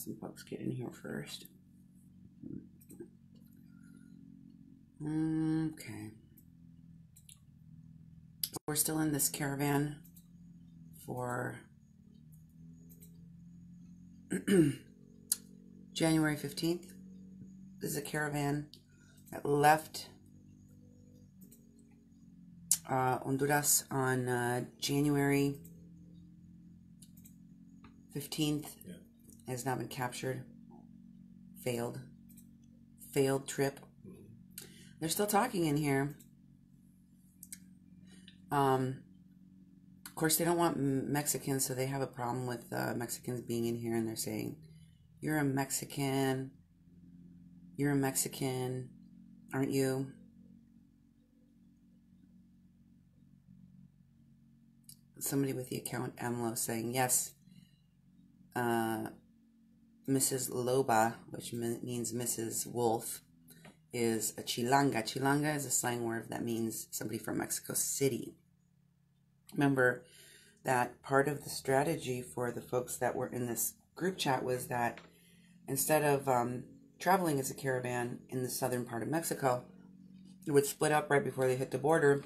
some folks get in here first. Okay. We're still in this caravan for January 15th. This is a caravan that left Honduras on January 15th. Yeah. Has not been captured. Failed trip. They're still talking in here. Of course, they don't want Mexicans, so they have a problem with Mexicans being in here, and they're saying, "You're a Mexican. You're a Mexican, aren't you?" Somebody with the account AMLO saying, "Yes, Mrs. Loba," which means Mrs. Wolf, is a chilanga. Chilanga is a slang word that means somebody from Mexico City. Remember that part of the strategy for the folks that were in this group chat was that instead of traveling as a caravan in the southern part of Mexico, it would split up right before they hit the border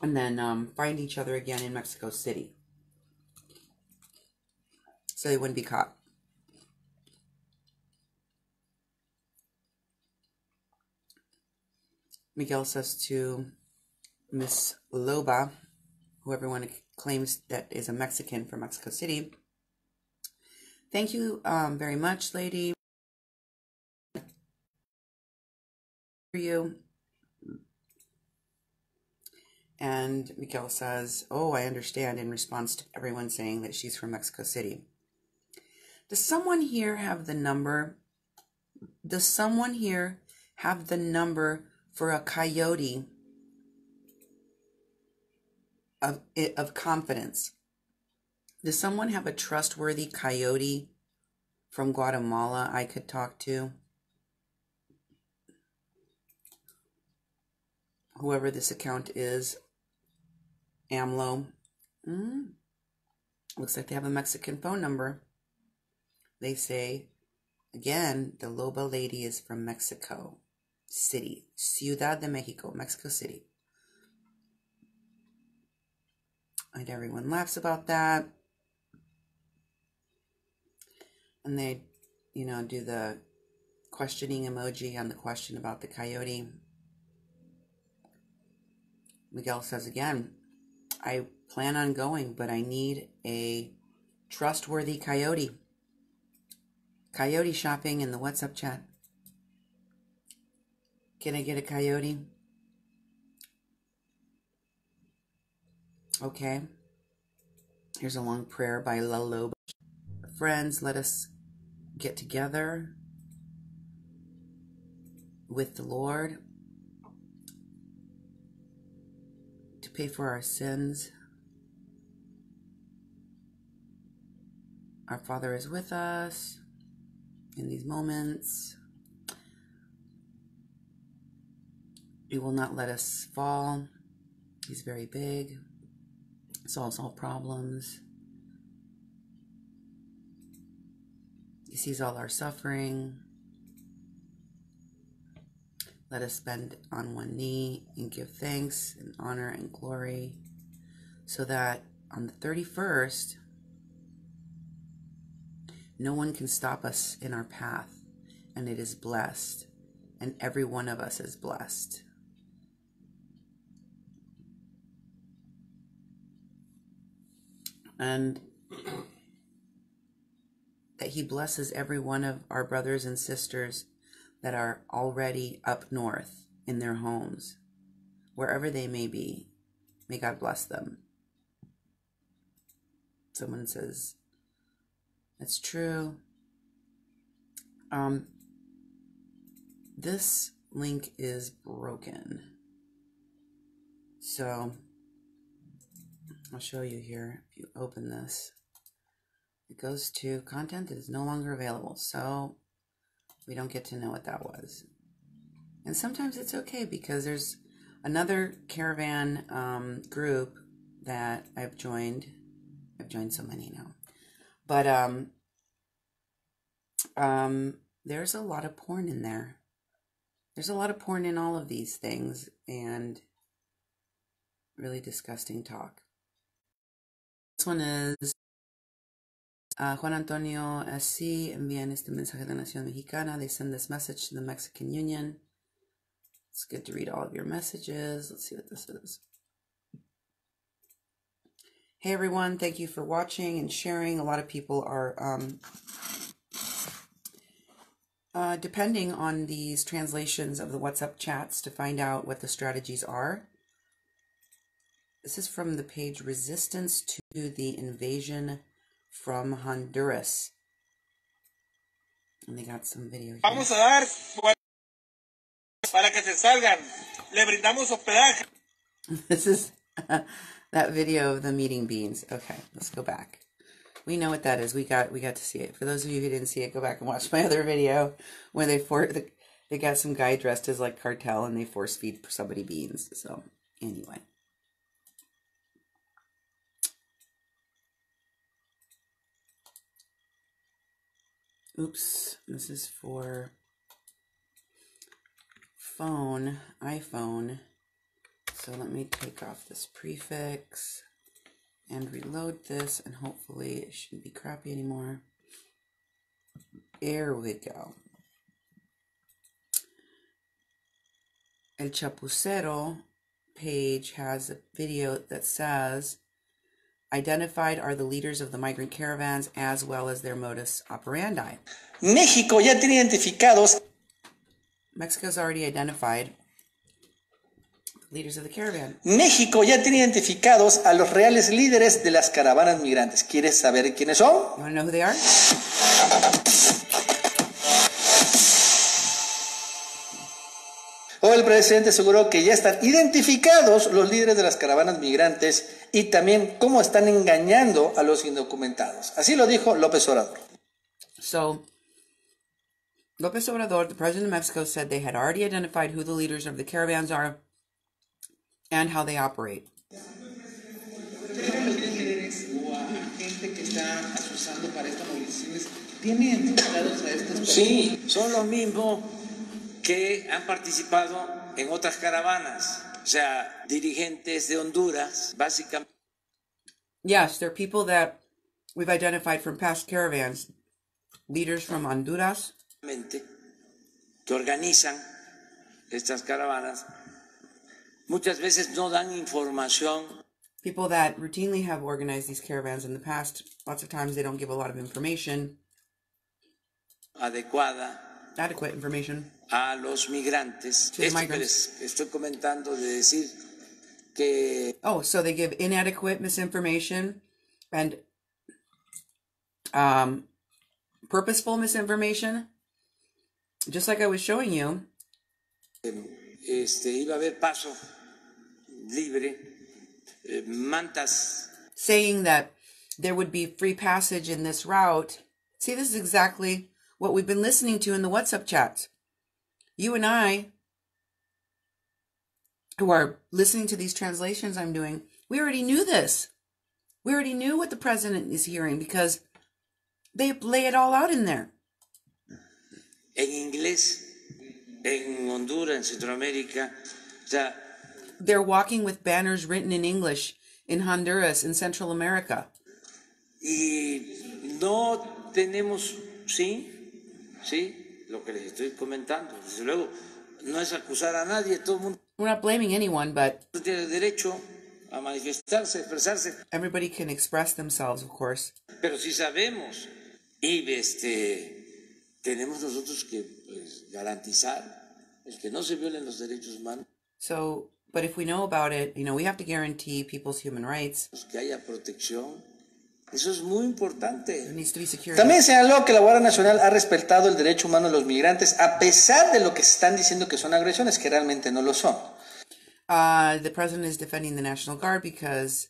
and then find each other again in Mexico City, so they wouldn't be caught. Miguel says to Miss Loba, who everyone claims that is a Mexican from Mexico City, "Thank you very much, lady, for you." And Miguel says, "Oh, I understand," in response to everyone saying that she's from Mexico City. Does someone here have the number? Does someone here have the number for a coyote of confidence? Does someone have a trustworthy coyote from Guatemala I could talk to? Whoever this account is, AMLO. Looks like they have a Mexican phone number. They say, again, the Loba lady is from Mexico City, Ciudad de Mexico, Mexico City. And everyone laughs about that. And they, do the questioning emoji on the question about the coyote. Miguel says again, "I plan on going, but I need a trustworthy coyote." Coyote shopping in the WhatsApp chat. Can I get a coyote? Okay. Here's a long prayer by La Loba. "Friends, let us get together with the Lord to pay for our sins. Our Father is with us in these moments. He will not let us fall. He's very big. Solves all problems. He sees all our suffering. Let us bend on one knee and give thanks and honor and glory, so that on the 31st, no one can stop us in our path, and it is blessed, and every one of us is blessed." And that he blesses every one of our brothers and sisters that are already up north in their homes, wherever they may be. May God bless them. Someone says, "That's true." This link is broken. So I'll show you here. If you open this, it goes to content that is no longer available. So we don't get to know what that was. And sometimes it's okay, because there's another caravan group that I've joined. I've joined so many now. But There's a lot of porn in there. There's a lot of porn in all of these things, and really disgusting talk. This one is Juan Antonio SC envían este mensaje de la Nación Mexicana. They send this message to the Mexican Union. It's good to read all of your messages. Let's see what this is. Hey everyone, thank you for watching and sharing. A lot of people are depending on these translations of the WhatsApp chats to find out what the strategies are. This is from the page Resistance to the Invasion from Honduras. And they got some video here. Vamos a dar para que se salgan. Le brindamos hospedaje. This is that video of the meeting beans. Okay, let's go back. We know what that is. We got to see it. For those of you who didn't see it, go back and watch my other video where they got some guy dressed as like cartel and they force feed somebody beans. So anyway. Oops, this is for iPhone. So let me take off this prefix and reload this, and hopefully it shouldn't be crappy anymore. There we go. El Chapucero page has a video that says, identified are the leaders of the migrant caravans as well as their modus operandi. México ya tiene identificados. Mexico's already identified the leaders of the caravan. México ya tiene identificados a los reales líderes de las caravanas migrantes. ¿Quieres saber quiénes son? You want to know who they are? Hoy el presidente aseguró que ya están identificados los líderes de las caravanas migrantes y también cómo están engañando a los indocumentados. Así lo dijo López Obrador. So, López Obrador, the president of Mexico, said they had already identified who the leaders of the caravans are and how they operate. Sí, son los mismos que han participado en otras caravanas, o sea, dirigentes de Honduras, básicamente. Yes, they're people that we've identified from past caravans, leaders from Honduras, que organizan estas caravanas. Muchas veces no dan información. People that routinely have organized these caravans in the past. Lots of times they don't give a lot of information. Adequate information. A los migrantes. Esto que les estoy comentando de decir que... Oh, so they give inadequate misinformation and purposeful misinformation. Just like I was showing you. Iba a haber paso libre, mantas. Saying that there would be free passage in this route. See, this is exactly what we've been listening to in the WhatsApp chats. You and I, who are listening to these translations I'm doing, we already knew this. We already knew what the president is hearing because they lay it all out in there. En inglés, en Honduras, en Centroamérica, o sea, they're walking with banners written in English in Honduras, in Central America. Y no tenemos, sí, lo que les estoy comentando. Desde luego, no es acusar a nadie, todo el mundo. We're not blaming anyone, but tiene derecho a manifestarse, expresarse. Everybody can express themselves, of course. Pero sí sabemos y tenemos nosotros que garantizar el que no se violen los derechos humanos. So, but if we know about it, we have to guarantee people's human rights. Que haya protección. Eso es muy importante. There needs to be security. También señaló que la Guardia Nacional ha respetado el derecho humano de los migrantes a pesar de lo que están diciendo que son agresiones, que realmente no lo son. The president is defending the National Guard because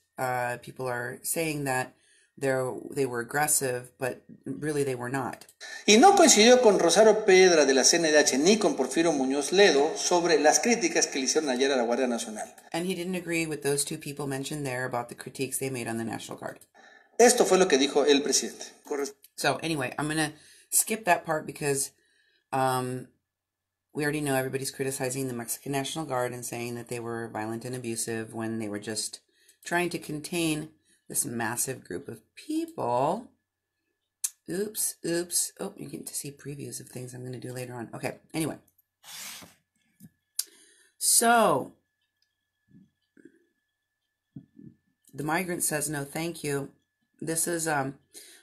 people are saying that they were aggressive, but really they were not. Y no coincidió con Rosario Piedra de la CNDH ni con Porfirio Muñoz Ledo sobre las críticas que le hicieron ayer a la Guardia Nacional. And he didn't agree with those two people mentioned there about the critiques they made on the National Guard. Esto fue lo que dijo el presidente. So anyway, I'm going to skip that part because we already know everybody's criticizing the Mexican National Guard and saying that they were violent and abusive when they were just trying to contain this massive group of people. Oops. Oh, you get to see previews of things I'm going to do later on. Okay, anyway. So, the migrant says no thank you. This is an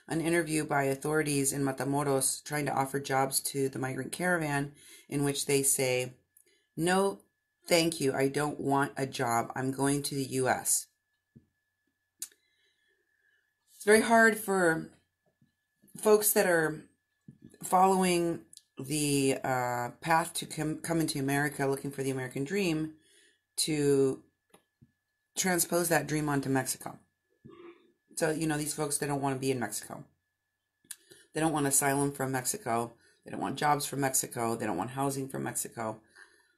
interview by authorities in Matamoros trying to offer jobs to the Migrant Caravan, in which they say, no thank you, I don't want a job. I'm going to the U.S. It's very hard for folks that are following the path to come into America, looking for the American dream, to transpose that dream onto Mexico. So, these folks, they don't want to be in Mexico. They don't want asylum from Mexico. They don't want jobs from Mexico. They don't want housing from Mexico,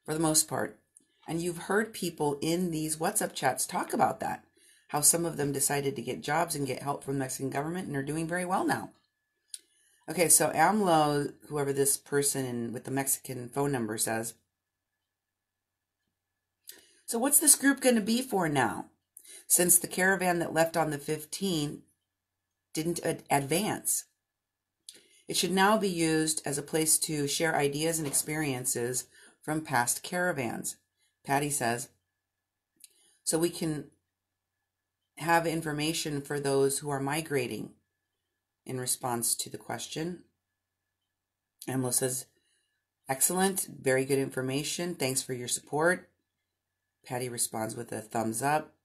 for the most part. And you've heard people in these WhatsApp chats talk about that, how some of them decided to get jobs and get help from the Mexican government and are doing very well now. Okay, so AMLO, whoever this person with the Mexican phone number says, so what's this group going to be for now? Since the caravan that left on the 15th didn't advance. It should now be used as a place to share ideas and experiences from past caravans, Patty says, so we can have information for those who are migrating. In response to the question, AMLO says, excellent, very good information. Thanks for your support. Patty responds with a thumbs up.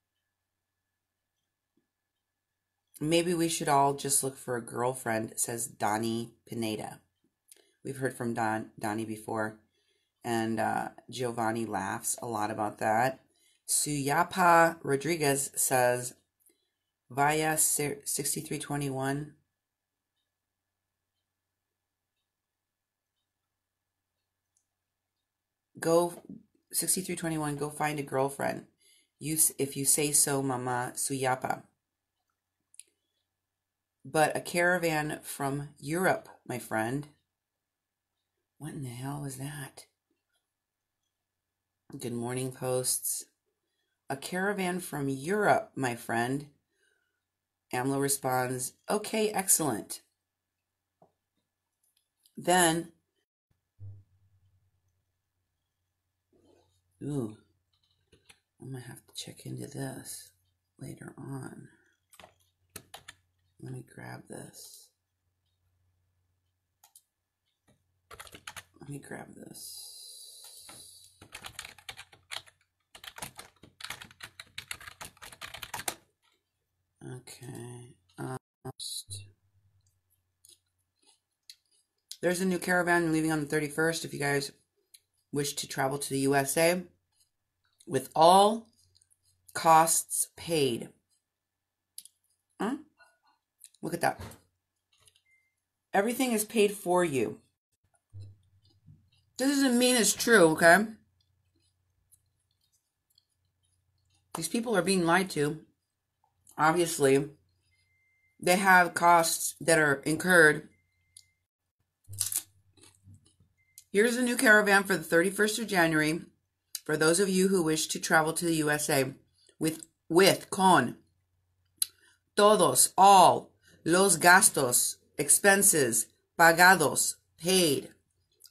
Maybe we should all just look for a girlfriend, says Donnie Pineda. We've heard from Donnie before, and Giovanni laughs a lot about that. Suyapa Rodriguez says, via 6321. Go 6321, go find a girlfriend. If you say so, Mama Suyapa. But a caravan from Europe, my friend. What in the hell was that? Good morning posts. A caravan from Europe, my friend. AMLO responds, okay, excellent. Then, ooh, I might have to check into this later on. Let me grab this. Okay. There's a new caravan leaving on the 31st. If you guys wish to travel to the USA with all costs paid. Huh? Look at that. Everything is paid for you. This doesn't mean it's true, okay? These people are being lied to. Obviously, they have costs that are incurred. Here's a new caravan for the 31st of January for those of you who wish to travel to the USA with con todos, all, los gastos, expenses, pagados, paid.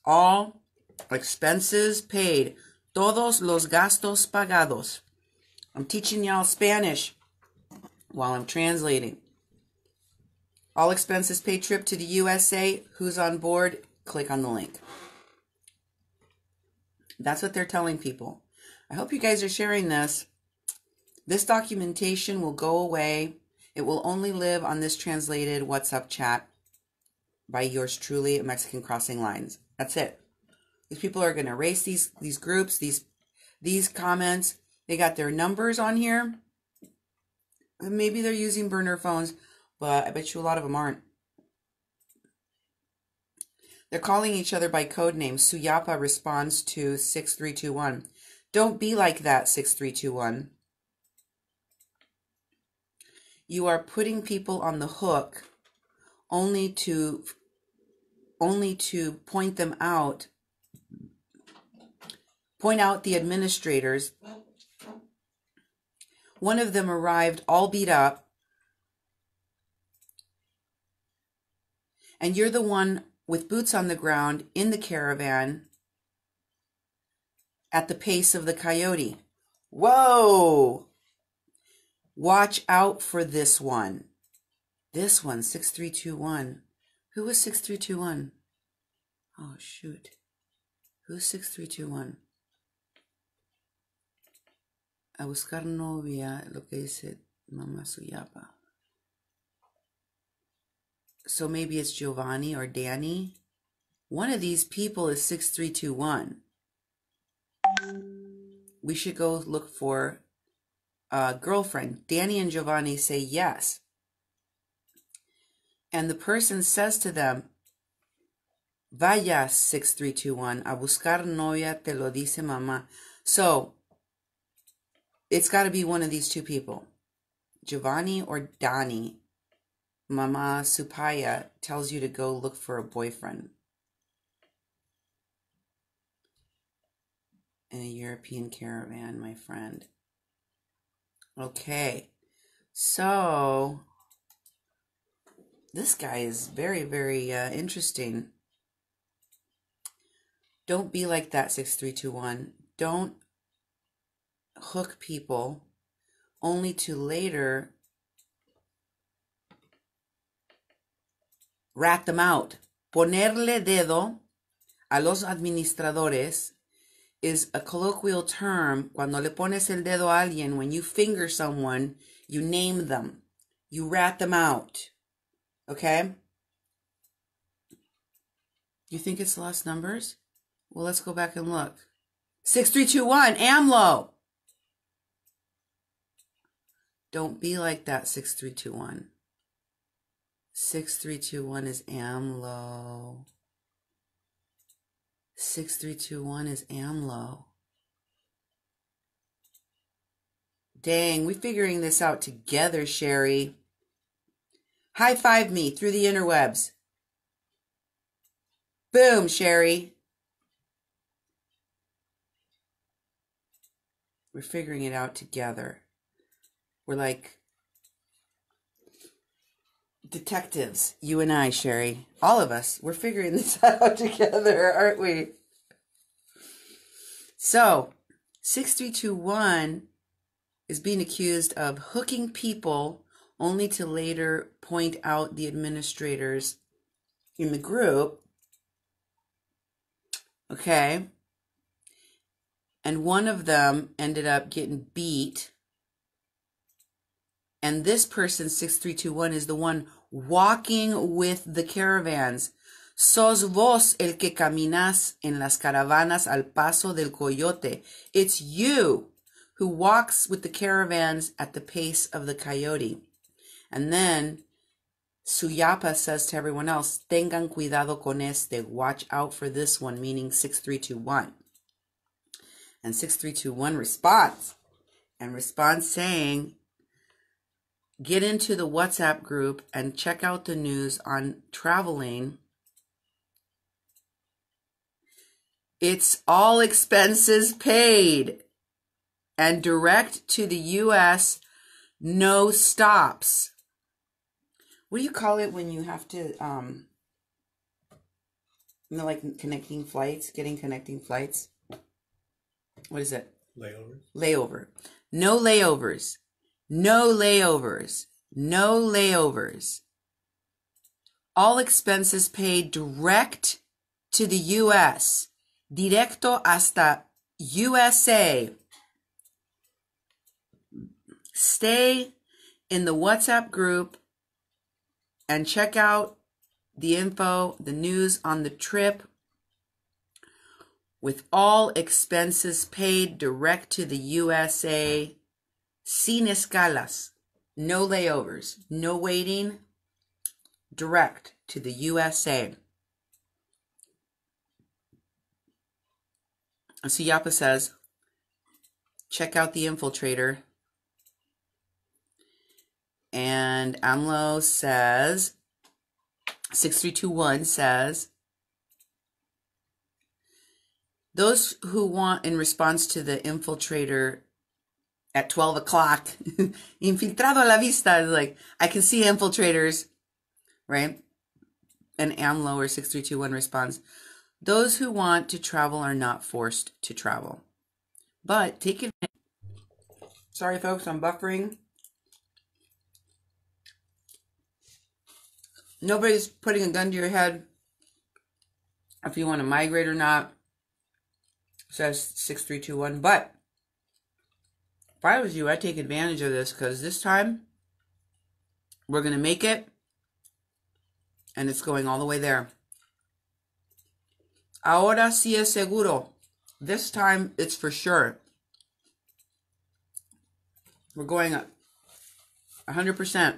All expenses paid. Todos los gastos pagados. I'm teaching y'all Spanish while I'm translating. All expenses paid trip to the USA. Who's on board? Click on the link. That's what they're telling people. I hope you guys are sharing this. This documentation will go away. It will only live on this translated WhatsApp chat by yours truly at Mexican Crossing Lines. That's it. These people are going to erase these groups, these comments. They got their numbers on here. Maybe they're using burner phones, but I bet you a lot of them aren't. They're calling each other by code names. Suyapa responds to 6321. Don't be like that, 6321. You are putting people on the hook only to only to point out the administrators. One of them arrived all beat up, and you're the one with boots on the ground in the caravan at the pace of the coyote. Whoa! Watch out for this one. This one, 6321. Who was 6321? Oh, shoot. Who's 6321? A buscar novia, lo que dice Mamá Suyapa. So maybe it's Giovanni or Danny. One of these people is 6321. We should go look for a girlfriend. Danny and Giovanni say yes. And the person says to them, Vaya 6321, a buscar novia, te lo dice mamá. So, it's got to be one of these two people. Giovanni or Danny. Mama Supaya tells you to go look for a boyfriend. In a European caravan, my friend. Okay. So, this guy is very, very interesting. Don't be like that, 6321. Don't hook people only to later rat them out. Ponerle dedo a los administradores is a colloquial term. Cuando le pones el dedo a alguien, when you finger someone, you name them. You rat them out. Okay? You think it's lost numbers? Well, let's go back and look. 6321, AMLO. Don't be like that, 6321. 6321 is AMLO. 6321 is AMLO. Dang, we're figuring this out together, Sherry. High five me through the interwebs. Boom, Sherry. We're figuring it out together. We're like detectives, you and I, Sherry. All of us, we're figuring this out together, aren't we? So, 6321 is being accused of hooking people only to later point out the administrators in the group. Okay. And one of them ended up getting beat. And this person, 6321, is the one walking with the caravans. Sos vos el que caminas en las caravanas al paso del coyote. It's you who walks with the caravans at the pace of the coyote. And then Suyapa says to everyone else, tengan cuidado con este. Watch out for this one, meaning 6321. And 6321 responds. And responds saying, get into the WhatsApp group and check out the news on traveling. It's all expenses paid and direct to the U.S., no stops. What do you call it when you have to, like connecting flights, getting connecting flights? What is it? Layovers. Layover. No layovers. No layovers. No layovers. All expenses paid direct to the U.S. Directo hasta USA. Stay in the WhatsApp group and check out the info, the news on the trip, with all expenses paid direct to the USA. Sin escalas. No layovers. No waiting. Direct to the USA. And Suyapa says, check out the infiltrator. And AMLO says, 6321 says, Those who want, in response to the infiltrator at 12 o'clock, infiltrado a la vista, like, I can see infiltrators, right? And AMLO or 6321 responds, those who want to travel are not forced to travel. But take it. Sorry, folks, I'm buffering. Nobody's putting a gun to your head if you want to migrate or not, says 6321. But if I was you, I'd take advantage of this, because this time we're going to make it, and it's going all the way there. Ahora sí es seguro. This time it's for sure. We're going 100%.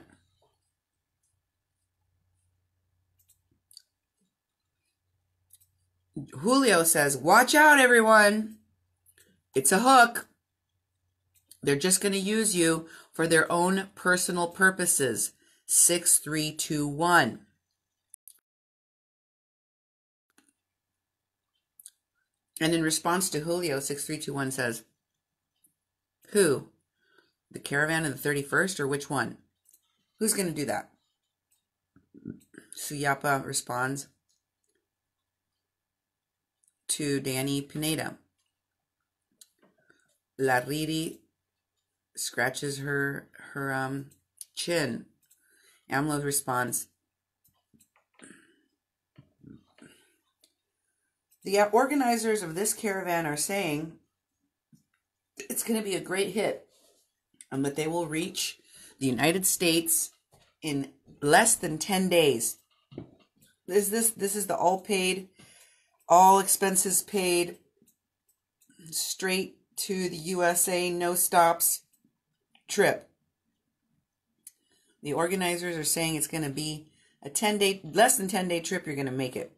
Julio says, watch out, everyone. It's a hook. They're just going to use you for their own personal purposes. 6321. And in response to Julio, 6321 says, who? The Caravan of the 31st, or which one? Who's going to do that? Suyapa responds to Danny Pineda. La Riri scratches her chin. AMLO responds, the organizers of this caravan are saying it's going to be a great hit, and that they will reach the United States in less than 10 days. This is the all paid, all expenses paid, straight to the USA, no stops trip. The organizers are saying it's going to be a 10-day, less than 10-day trip. You're going to make it.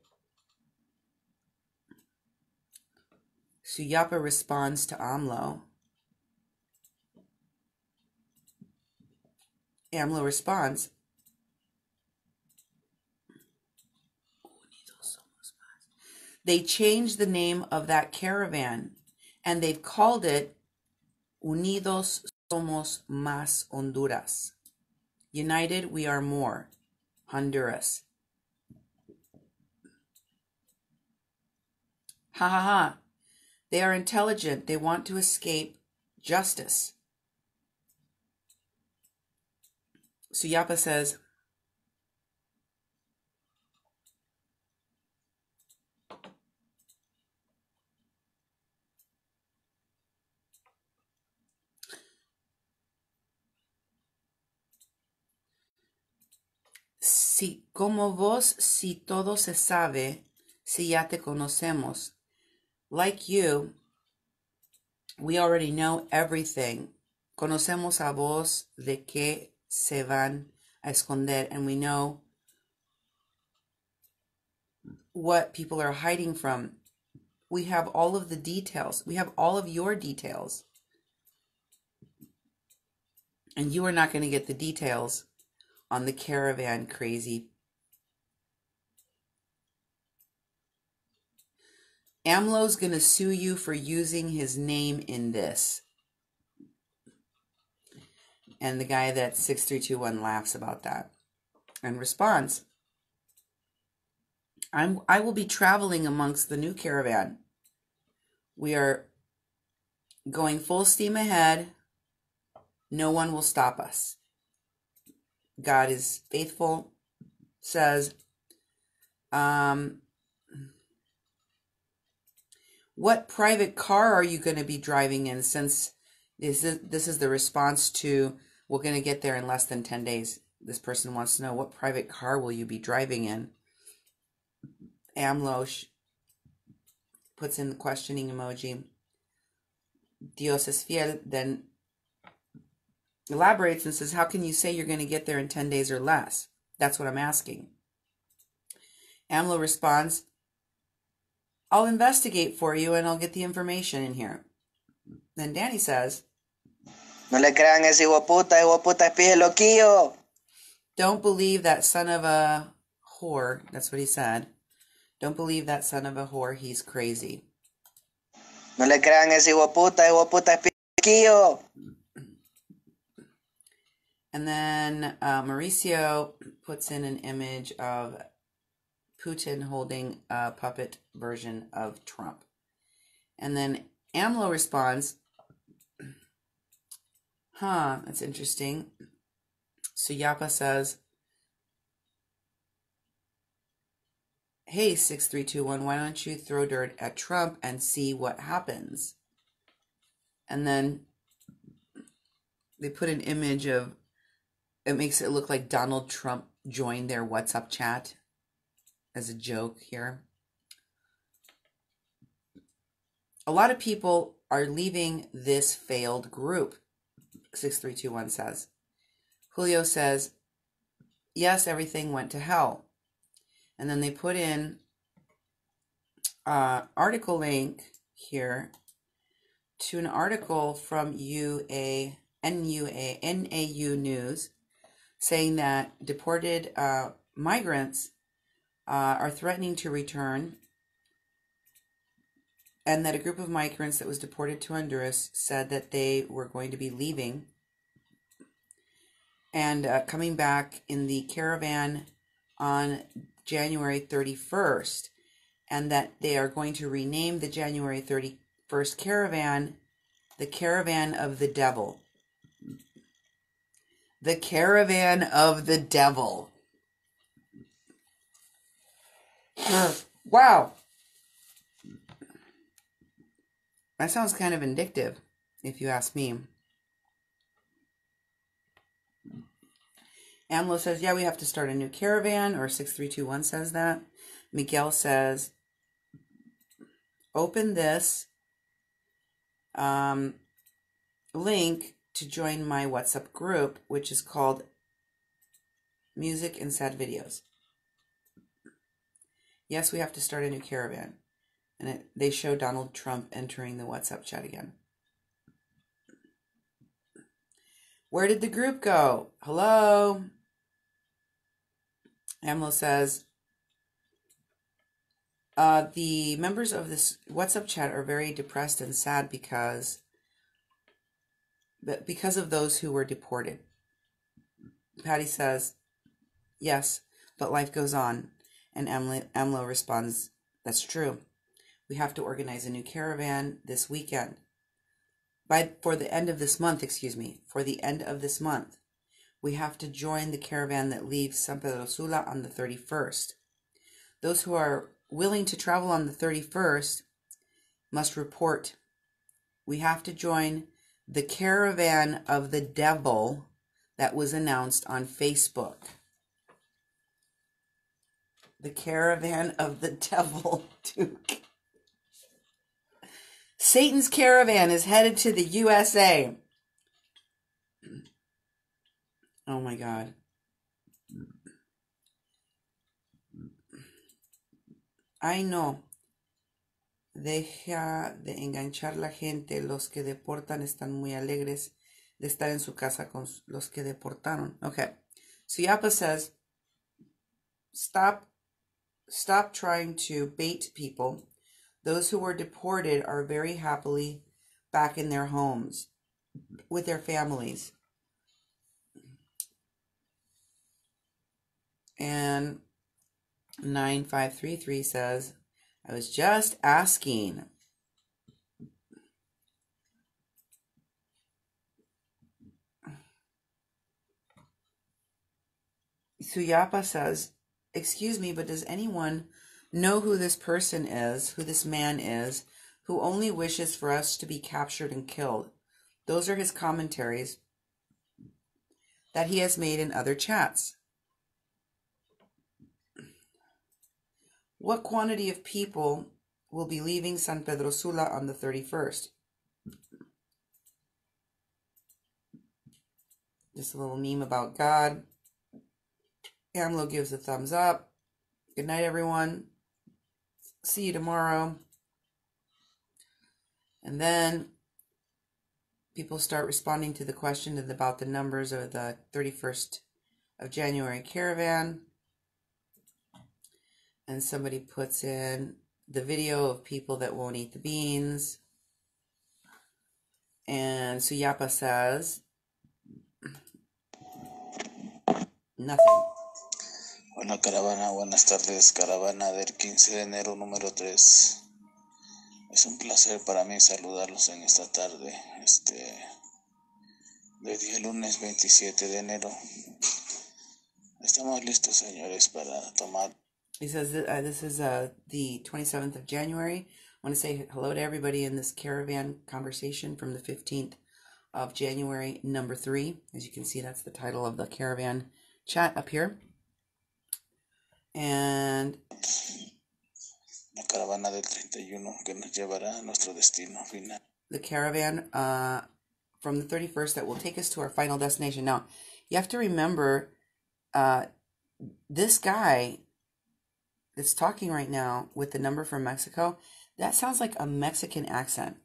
Suyapa responds to AMLO. AMLO responds, they changed the name of that caravan, and they've called it Unidos Somos Más Honduras. United, we are more. Honduras. Ha ha ha. They are intelligent. They want to escape justice. Suyapa says, si, como vos, si todo se sabe, si ya te conocemos. Like you, we already know everything. Conocemos a vos de que se van a esconder, and we know what people are hiding from. We have all of the details. We have all of your details. And you are not going to get the details on the caravan, crazy. AMLO's going to sue you for using his name in this. And the guy that 6321 laughs about that and responds, I will be traveling amongst the new caravan. We are going full steam ahead. No one will stop us. God is faithful, says, what private car are you going to be driving in, since this is the response to, we're going to get there in less than 10 days. This person wants to know, what private car will you be driving in? AMLO puts in the questioning emoji. Dios es fiel then elaborates and says, how can you say you're going to get there in 10 days or less? That's what I'm asking. AMLO responds, I'll investigate for you and I'll get the information in here. Then Danny says, no le crean ese hueputa es pie loquillo. Don't believe that son of a whore. That's what he said. Don't believe that son of a whore. He's crazy. No le crean ese hijo de puta es piquillo. And then Mauricio puts in an image of Putin holding a puppet version of Trump. And then AMLO responds, that's interesting. Suyapa says, hey, 6321, why don't you throw dirt at Trump and see what happens? And then they put an image of, it makes it look like Donald Trump joined their WhatsApp chat as a joke here. A lot of people are leaving this failed group, 6321 says. Julio says, yes, everything went to hell. And then they put in article link here to an article from NAU News saying that deported migrants are threatening to return, and that a group of migrants that was deported to Honduras said that they were going to be leaving and coming back in the Caravan on January 31st, and that they are going to rename the January 31st Caravan the Caravan of the Devil. The Caravan of the Devil. Wow. That sounds kind of vindictive, if you ask me. AMLO says, yeah, we have to start a new caravan, or 6321 says that. Miguel says, open this link to join my WhatsApp group, which is called Music and Sad Videos. Yes, we have to start a new caravan. And they show Donald Trump entering the WhatsApp chat again. Where did the group go? Hello? AMLO says, the members of this WhatsApp chat are very depressed and sad because of those who were deported. Patty says, yes, but life goes on. And AMLO responds, that's true. We have to organize a new caravan this weekend. For the end of this month, we have to join the caravan that leaves San Pedro Sula on the 31st. Those who are willing to travel on the 31st must report. We have to join the Caravan of the Devil that was announced on Facebook. The Caravan of the Devil, Duke. Satan's caravan is headed to the USA. Oh my God. Ay no. Deja de enganchar la gente. Los que deportan están muy alegres de estar en su casa con los que deportaron. Okay. So Yapa says, stop trying to bait people. Those who were deported are very happily back in their homes with their families. And 9533 says, I was just asking. Suyapa says, excuse me, but does anyone know who this person is, who this man is, who only wishes for us to be captured and killed? Those are his commentaries that he has made in other chats. What quantity of people will be leaving San Pedro Sula on the 31st? Just a little meme about God. AMLO gives a thumbs up. Good night, everyone. See you tomorrow. And then people start responding to the question about the numbers of the 31st of January caravan. And somebody puts in the video of people that won't eat the beans. And Suyapa says nothing. Hola caravana, buenas tardes, caravana del 15 de enero número 3. Es un placer para mí saludarlos en esta tarde, del día lunes 27 de enero. Estamos listos, señores, para tomar. He says that, this is the 27th of January. I want to say hello to everybody in this caravan conversation from the 15th of January, number 3. As you can see, that's the title of the caravan chat up here. And La caravana del 31 que nos llevará a nuestro destino final. The caravan from the 31st that will take us to our final destination. Now, you have to remember, this guy that's talking right now with the number from Mexico, that sounds like a Mexican accent.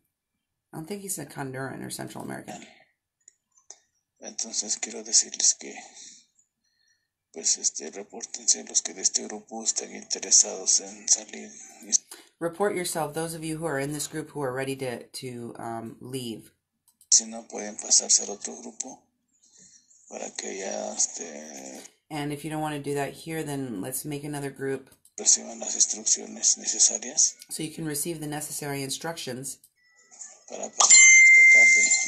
I don't think he's a Honduran or Central American. Entonces quiero decirles que pues repórtense los que de este grupo estén interesados en salir. Report yourself, those of you who are in this group who are ready to leave. Si no pueden pasarse al otro grupo para que ya And if you don't want to do that here, then let's make another group reciban las instrucciones necesarias so you can receive the necessary instructions para partir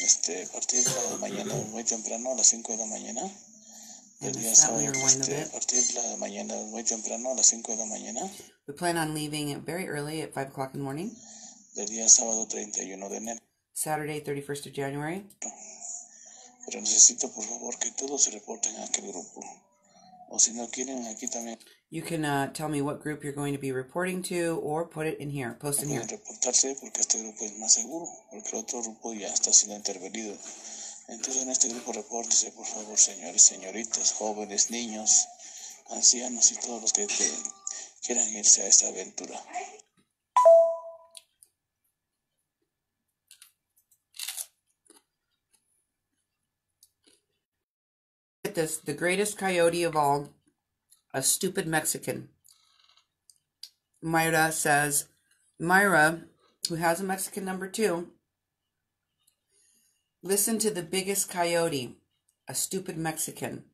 esta tarde, a partir de la mañana muy temprano a las 5 de la mañana. El día sábado, a partir de la mañana muy temprano a las 5 de la mañana. We plan on leaving very early at 5 o'clock in the morning. Del día sábado 31 de enero. Saturday, 31st of January. Pero necesito, por favor, que todos se reporten a aquel grupo. O si no quieren, aquí también. You can tell me what group you're going to be reporting to, or put it in here, post in here. Pueden reportarse porque este grupo es más seguro, porque el otro grupo ya está siendo intervenido. Entonces en este grupo repórtese, por favor, señores, señoritas, jóvenes, niños, ancianos y todos los que quieran irse a esta aventura. Get this, the greatest coyote of all, a stupid Mexican. Myra says, Myra, who has a Mexican number 2, listen to the biggest coyote, a stupid Mexican.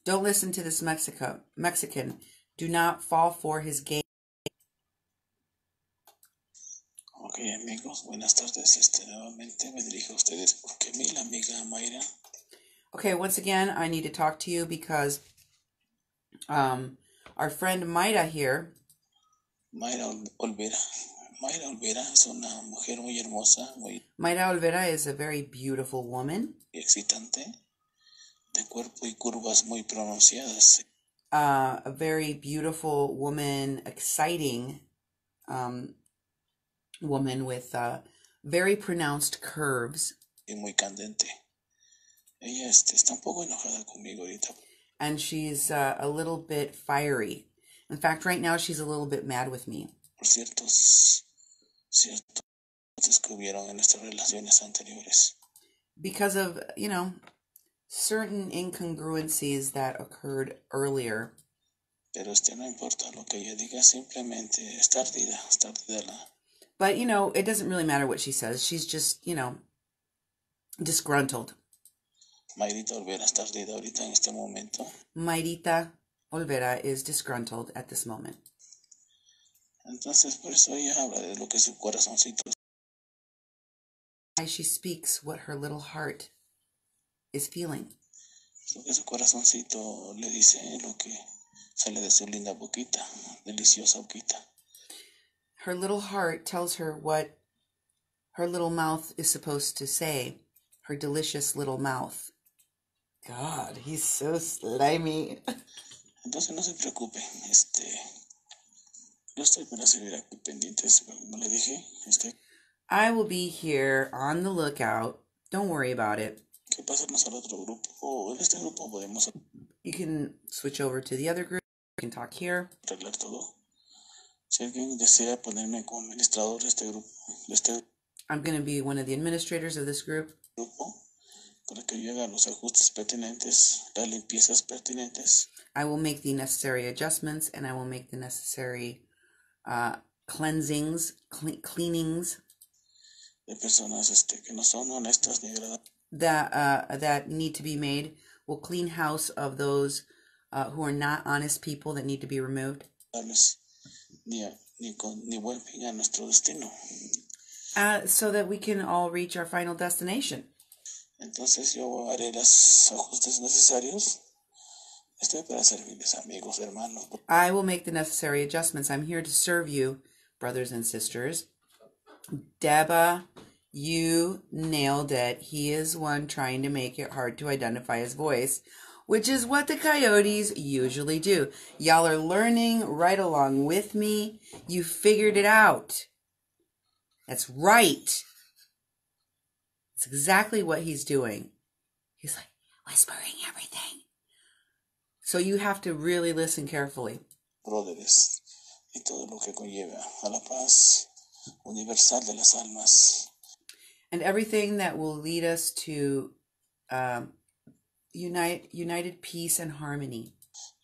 Don't listen to this Mexican. Do not fall for his game. Ok, amigos, buenas tardes. Nuevamente me dirijo a ustedes porque la amiga Mayra. Okay, once again, I need to talk to you because our friend Mayra here. Mayra Olvera es una mujer muy hermosa, Mayra Olvera is a very beautiful woman. Excitante, de cuerpo y curvas muy pronunciadas. A very beautiful woman, exciting woman with very pronounced curves. Y muy candente. Ella está un poco enojada conmigo ahorita. And she's a little bit fiery. In fact, right now she's a little bit mad with me. Por ciertos que hubieron en nuestras relaciones anteriores. Because of, certain incongruencies that occurred earlier. Pero no importa lo que ella diga, simplemente está ardida But, it doesn't really matter what she says. She's just, disgruntled. Mayrita Olvera está ardida ahorita en este momento. Mayrita Olvera is disgruntled at this moment. Entonces, por eso ella habla de lo que su corazoncito. She speaks what her little heart is feeling. Lo que su corazoncito le dice, lo que sale de su linda boquita, deliciosa boquita. Her little heart tells her what her little mouth is supposed to say. Her delicious little mouth. God, he's so slimy. Entonces no se preocupe, yo estoy para seguir aquí pendientes, como le dije, I will be here on the lookout. Don't worry about it. Que pasemos al otro grupo, o en este grupo podemos You can switch over to the other group. You can talk here. arreglar todo. Si alguien desea ponerme como administrador de este grupo, I'm going to be one of the administrators of this group. Para que yo haga los ajustes pertinentes, las limpiezas pertinentes. I will make the necessary adjustments and I will make the necessary cleanings. de personas que no son honestas ni agradables. that need to be made. We'll clean house of those who are not honest people that need to be removed. Ni buen fin a nuestro destino. So that we can all reach our final destination. Entonces yo haré los ajustes necesarios. Estoy para servirles, amigos, hermanos. I will make the necessary adjustments. I'm here to serve you, brothers and sisters. Deba, you nailed it. He is one trying to make it hard to identify his voice, which is what the coyotes usually do. Y'all are learning right along with me. You figured it out. That's right. It's exactly what he's doing. He's like whispering everything. So you have to really listen carefully. Brothers, y todo lo que conlleva a la paz universal de las almas. And everything that will lead us to united peace and harmony.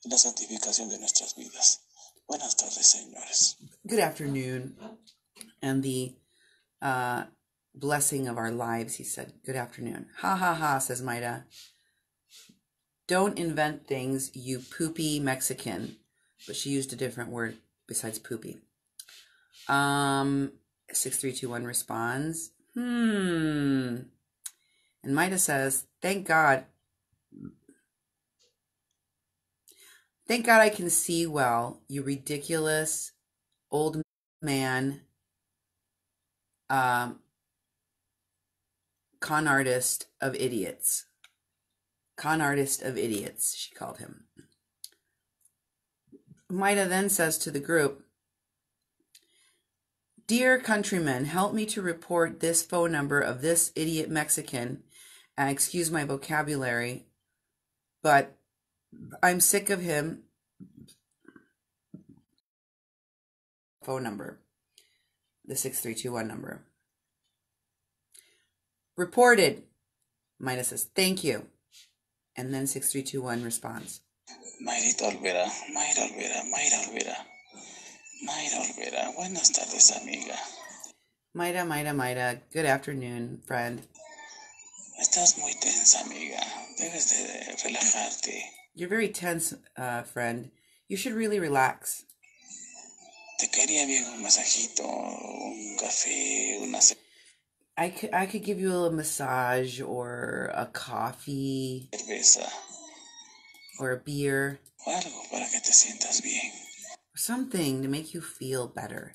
Y la santificación de nuestras vidas. Buenas tardes, señores. Good afternoon. And the blessing of our lives, he said. Good afternoon. Ha ha ha, says Maida. Don't invent things, you poopy Mexican. But she used a different word besides poopy. 6321 responds. And Maida says, thank God I can see well, you ridiculous old man, con artist of idiots. Con artist of idiots, she called him. Maida then says to the group, dear countrymen, help me to report this phone number of this idiot Mexican. Excuse my vocabulary, but I'm sick of him. Phone number, the 6321 number. Reported. Maida says, thank you. And then 6321 responds. Mayrita Olvera, Mayra Olvera, Mayra Olvera. Mayra Olvera, buenas tardes, amiga. Maida, good afternoon, friend. Estás muy tensa, amiga. Debes de relajarte. You're very tense, friend. You should really relax. Te quería bien un masajito, un café, una... I could give you a massage or a coffee. Cerveza. Or a beer. O algo para que te sientas bien. Something to make you feel better.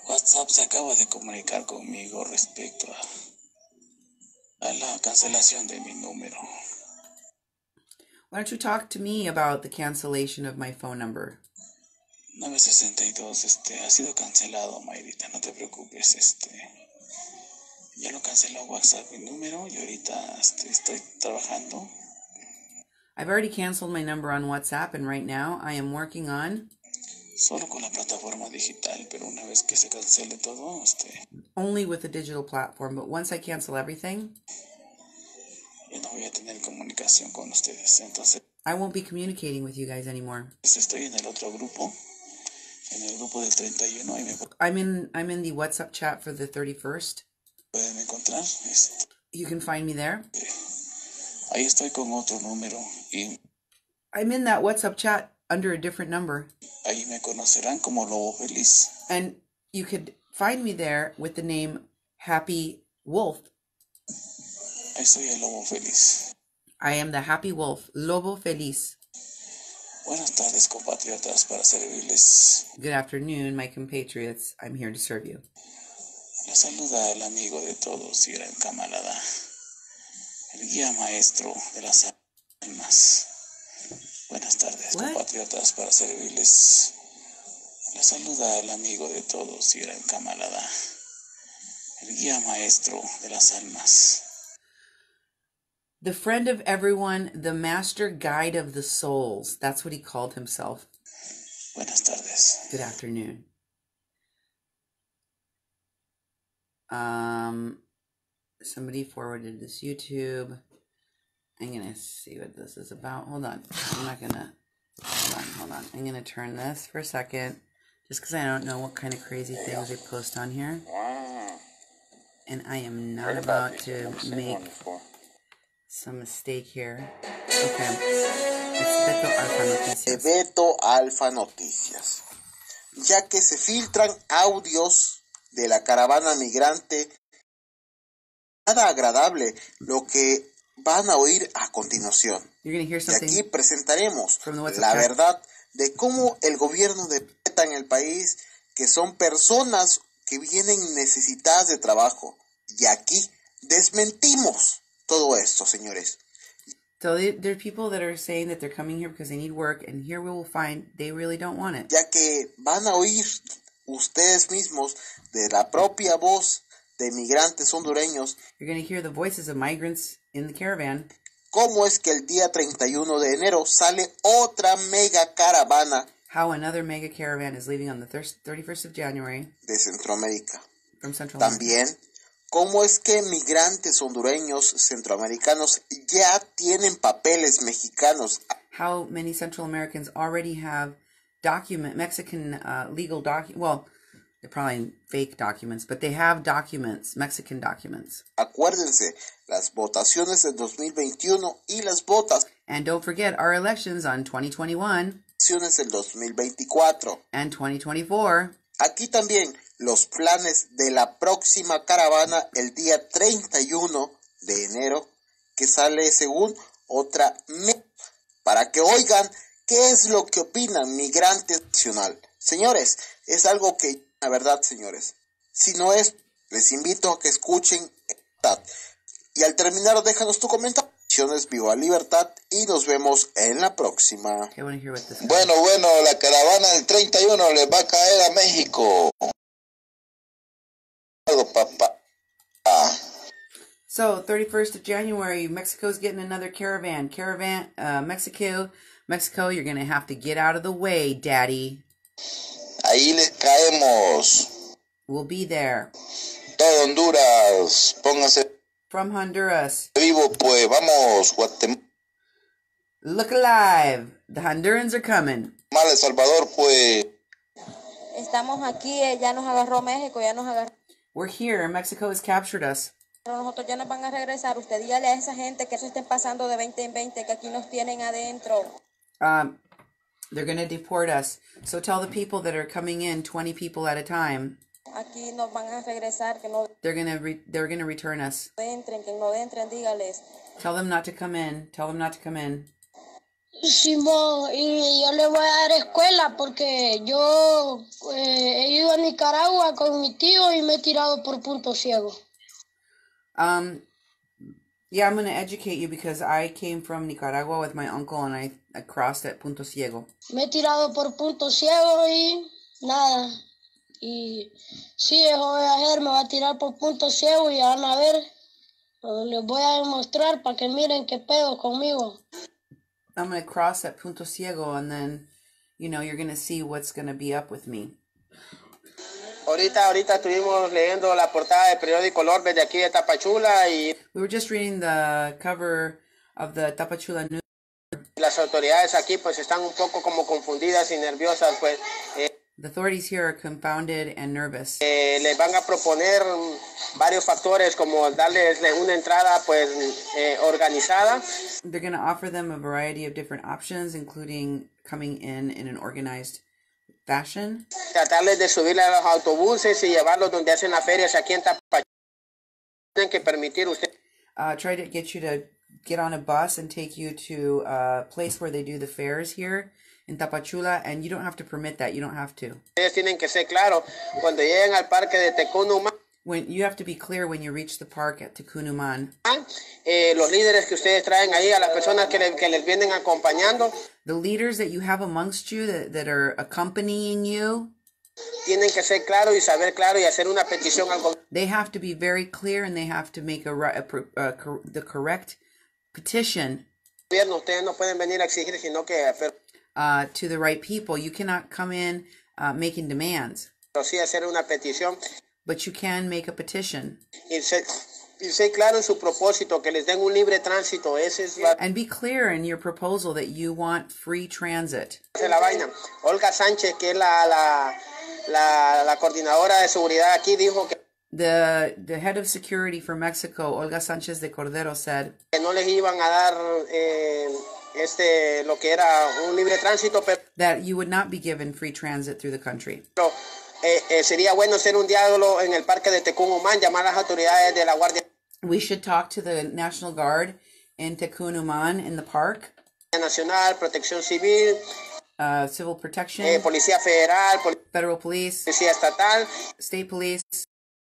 WhatsApp se acaba de comunicar conmigo respecto a la cancelación de mi número. Why don't you talk to me about the cancellation of my phone number? 962, ha sido cancelado, Mayrita, no te preocupes, ya lo canceló WhatsApp mi número y ahorita estoy trabajando. I've already canceled my number on WhatsApp and right now I am working on... Solo con la plataforma digital, pero una vez que se cancele todo, Only with the digital platform, but once I cancel everything... Ya no voy a tener comunicación con ustedes, entonces... I won't be communicating with you guys anymore. Estoy en el otro grupo, en el grupo del 31 y me... I'm in the WhatsApp chat for the 31st. Pueden encontrar, You can find me there. Ahí estoy con otro número y... I'm in that WhatsApp chat under a different number. Ahí me conocerán como Lobo Feliz. And you could find me there with the name Happy Wolf. Ahí soy el Lobo Feliz. I am the Happy Wolf, Lobo Feliz. Buenas tardes, compatriotas, para servirles. Good afternoon, my compatriots. I'm here to serve you. La saluda el amigo de todos y gran camarada, el guía maestro de las almas. Buenas tardes, compatriotas, para servirles. La saluda el amigo de todos y gran camarada, el guía maestro de las almas. The friend of everyone, the master guide of the souls. That's what he called himself. Buenas tardes. Good afternoon. Somebody forwarded this YouTube. I'm going to see what this is about. Hold on. I'm not going to... Hold on. I'm going to turn this for a second Just because I don't know what kind of crazy things they post on here. Wow. And I am not about to make some mistake here. Okay. It's Beto Alfa Noticias. Beto Alfa Noticias. Ya que se filtran audios de la caravana migrante, nada agradable lo que van a oír a continuación. Y aquí presentaremos la verdad de cómo el gobierno detecta en el país que son personas que vienen necesitadas de trabajo. Y aquí desmentimos todo esto, señores. So there are people that are saying that they're coming here because they need work, and here we will find they really don't want it. Ya que van a oír ustedes mismos de la propia voz de migrantes hondureños. You're going to hear the voices of migrants in the caravan. ¿Cómo es que el día 31 de enero sale otra mega caravana? How another mega caravan is leaving on the 31st of January. De Centroamérica. From Central También, America. ¿cómo es que migrantes hondureños centroamericanos ya tienen papeles mexicanos? How many Central Americans already have Mexican legal documents? Well, they're probably fake documents, but they have documents, Mexican documents. Acuérdense, las votaciones del 2021 y las votaciones. And don't forget our elections on 2021. Del 2024. And 2024. Aquí también los planes de la próxima caravana el día 31 de enero, que sale según otra para que oigan qué es lo que opinan migrantes nacional. Señores, es algo que, la verdad, señores, si no es, les invito a que escuchen y al terminar déjanos tu comentario. Viva Libertad y nos vemos en la próxima. Bueno, la caravana del 31 les va a caer a México. Papá. So, 31st of January, Mexico's getting another caravan. Mexico, you're going to have to get out of the way, Daddy. Ahí les caemos. We'll be there. Todo Honduras, pónganse. From Honduras. Vivo, pues, vamos, Guatemala. Look alive. The Hondurans are coming. El Salvador, pues. Estamos aquí, ya nos agarró México, ya nos agarró. We're here. Mexico has captured us. Pero nosotros ya nos van a regresar. Usted dígale a esa gente que se estén pasando de 20 en 20, que aquí nos tienen adentro. They're going to deport us. So tell the people that are coming in, 20 people at a time. Aquí nos van a regresar, que no. They're gonna return us. Entren, que no entren, dígales. Tell them not to come in. Tell them not to come in. Simón, y yo le voy a dar escuela porque yo he ido a Nicaragua con mi tío y me he tirado por punto ciego. Yeah, I'm gonna educate you because I came from Nicaragua with my uncle and I crossed at Punto Ciego. Me he tirado por punto ciego y nada. Y sí, eso voy a hacer, me va a tirar por punto ciego y van a ver, les voy a demostrar para que miren qué pedo conmigo. I'm going to cross at Punto Ciego and then, you're going to see what's going to be up with me. Ahorita estuvimos leyendo la portada del periódico El Orbe de aquí de Tapachula y... We were just reading the cover of the Tapachula News. Las autoridades aquí pues están un poco como confundidas y nerviosas pues... The authorities here are confounded and nervous. Les van a proponer varios factores como darles una entrada pues organizada. They're going to offer them a variety of different options, including coming in an organized fashion. Tratarles de subirle a los autobuses y llevarlos donde hacen las ferias aquí en Tapachula. Tienen que permitir usted. Try to get you to get on a bus and take you to a place where they do the fairs here in Tapachula, and you don't have to permit that. You don't have to. Ustedes tienen que ser claros cuando lleguen al parque de Tecunumán. When you have to be clear when you reach the park at Tecunuman. Los líderes que ustedes traen ahí, a las personas que les vienen acompañando. The leaders that you have amongst you that are accompanying you. Tienen que ser claros y saber claro y hacer una petición al gobierno. They have to be very clear and they have to make the correct petition. Ustedes no pueden venir a exigir, sino que to the right people. You cannot come in making demands. Pero sí hacer una petición. But you can make a petition. Y ser claro en su propósito, que les den un libre tránsito. And be clear in your proposal that you want free transit. La vaina. Olga Sánchez, que es la coordinadora de seguridad aquí dijo que the head of security for Mexico, Olga Sánchez de Cordero, said no les iban a dar lo que era un libre tránsito, pero that you would not be given free transit through the country. Sería bueno hacer un diálogo en el parque de Tecumumán, llamar a las autoridades de la Guardia We should talk to the National Guard in Tecumumán in the park. Nacional, Protección Civil, Civil Protection, Policía Federal, Federal Police, Policía Estatal, State Police,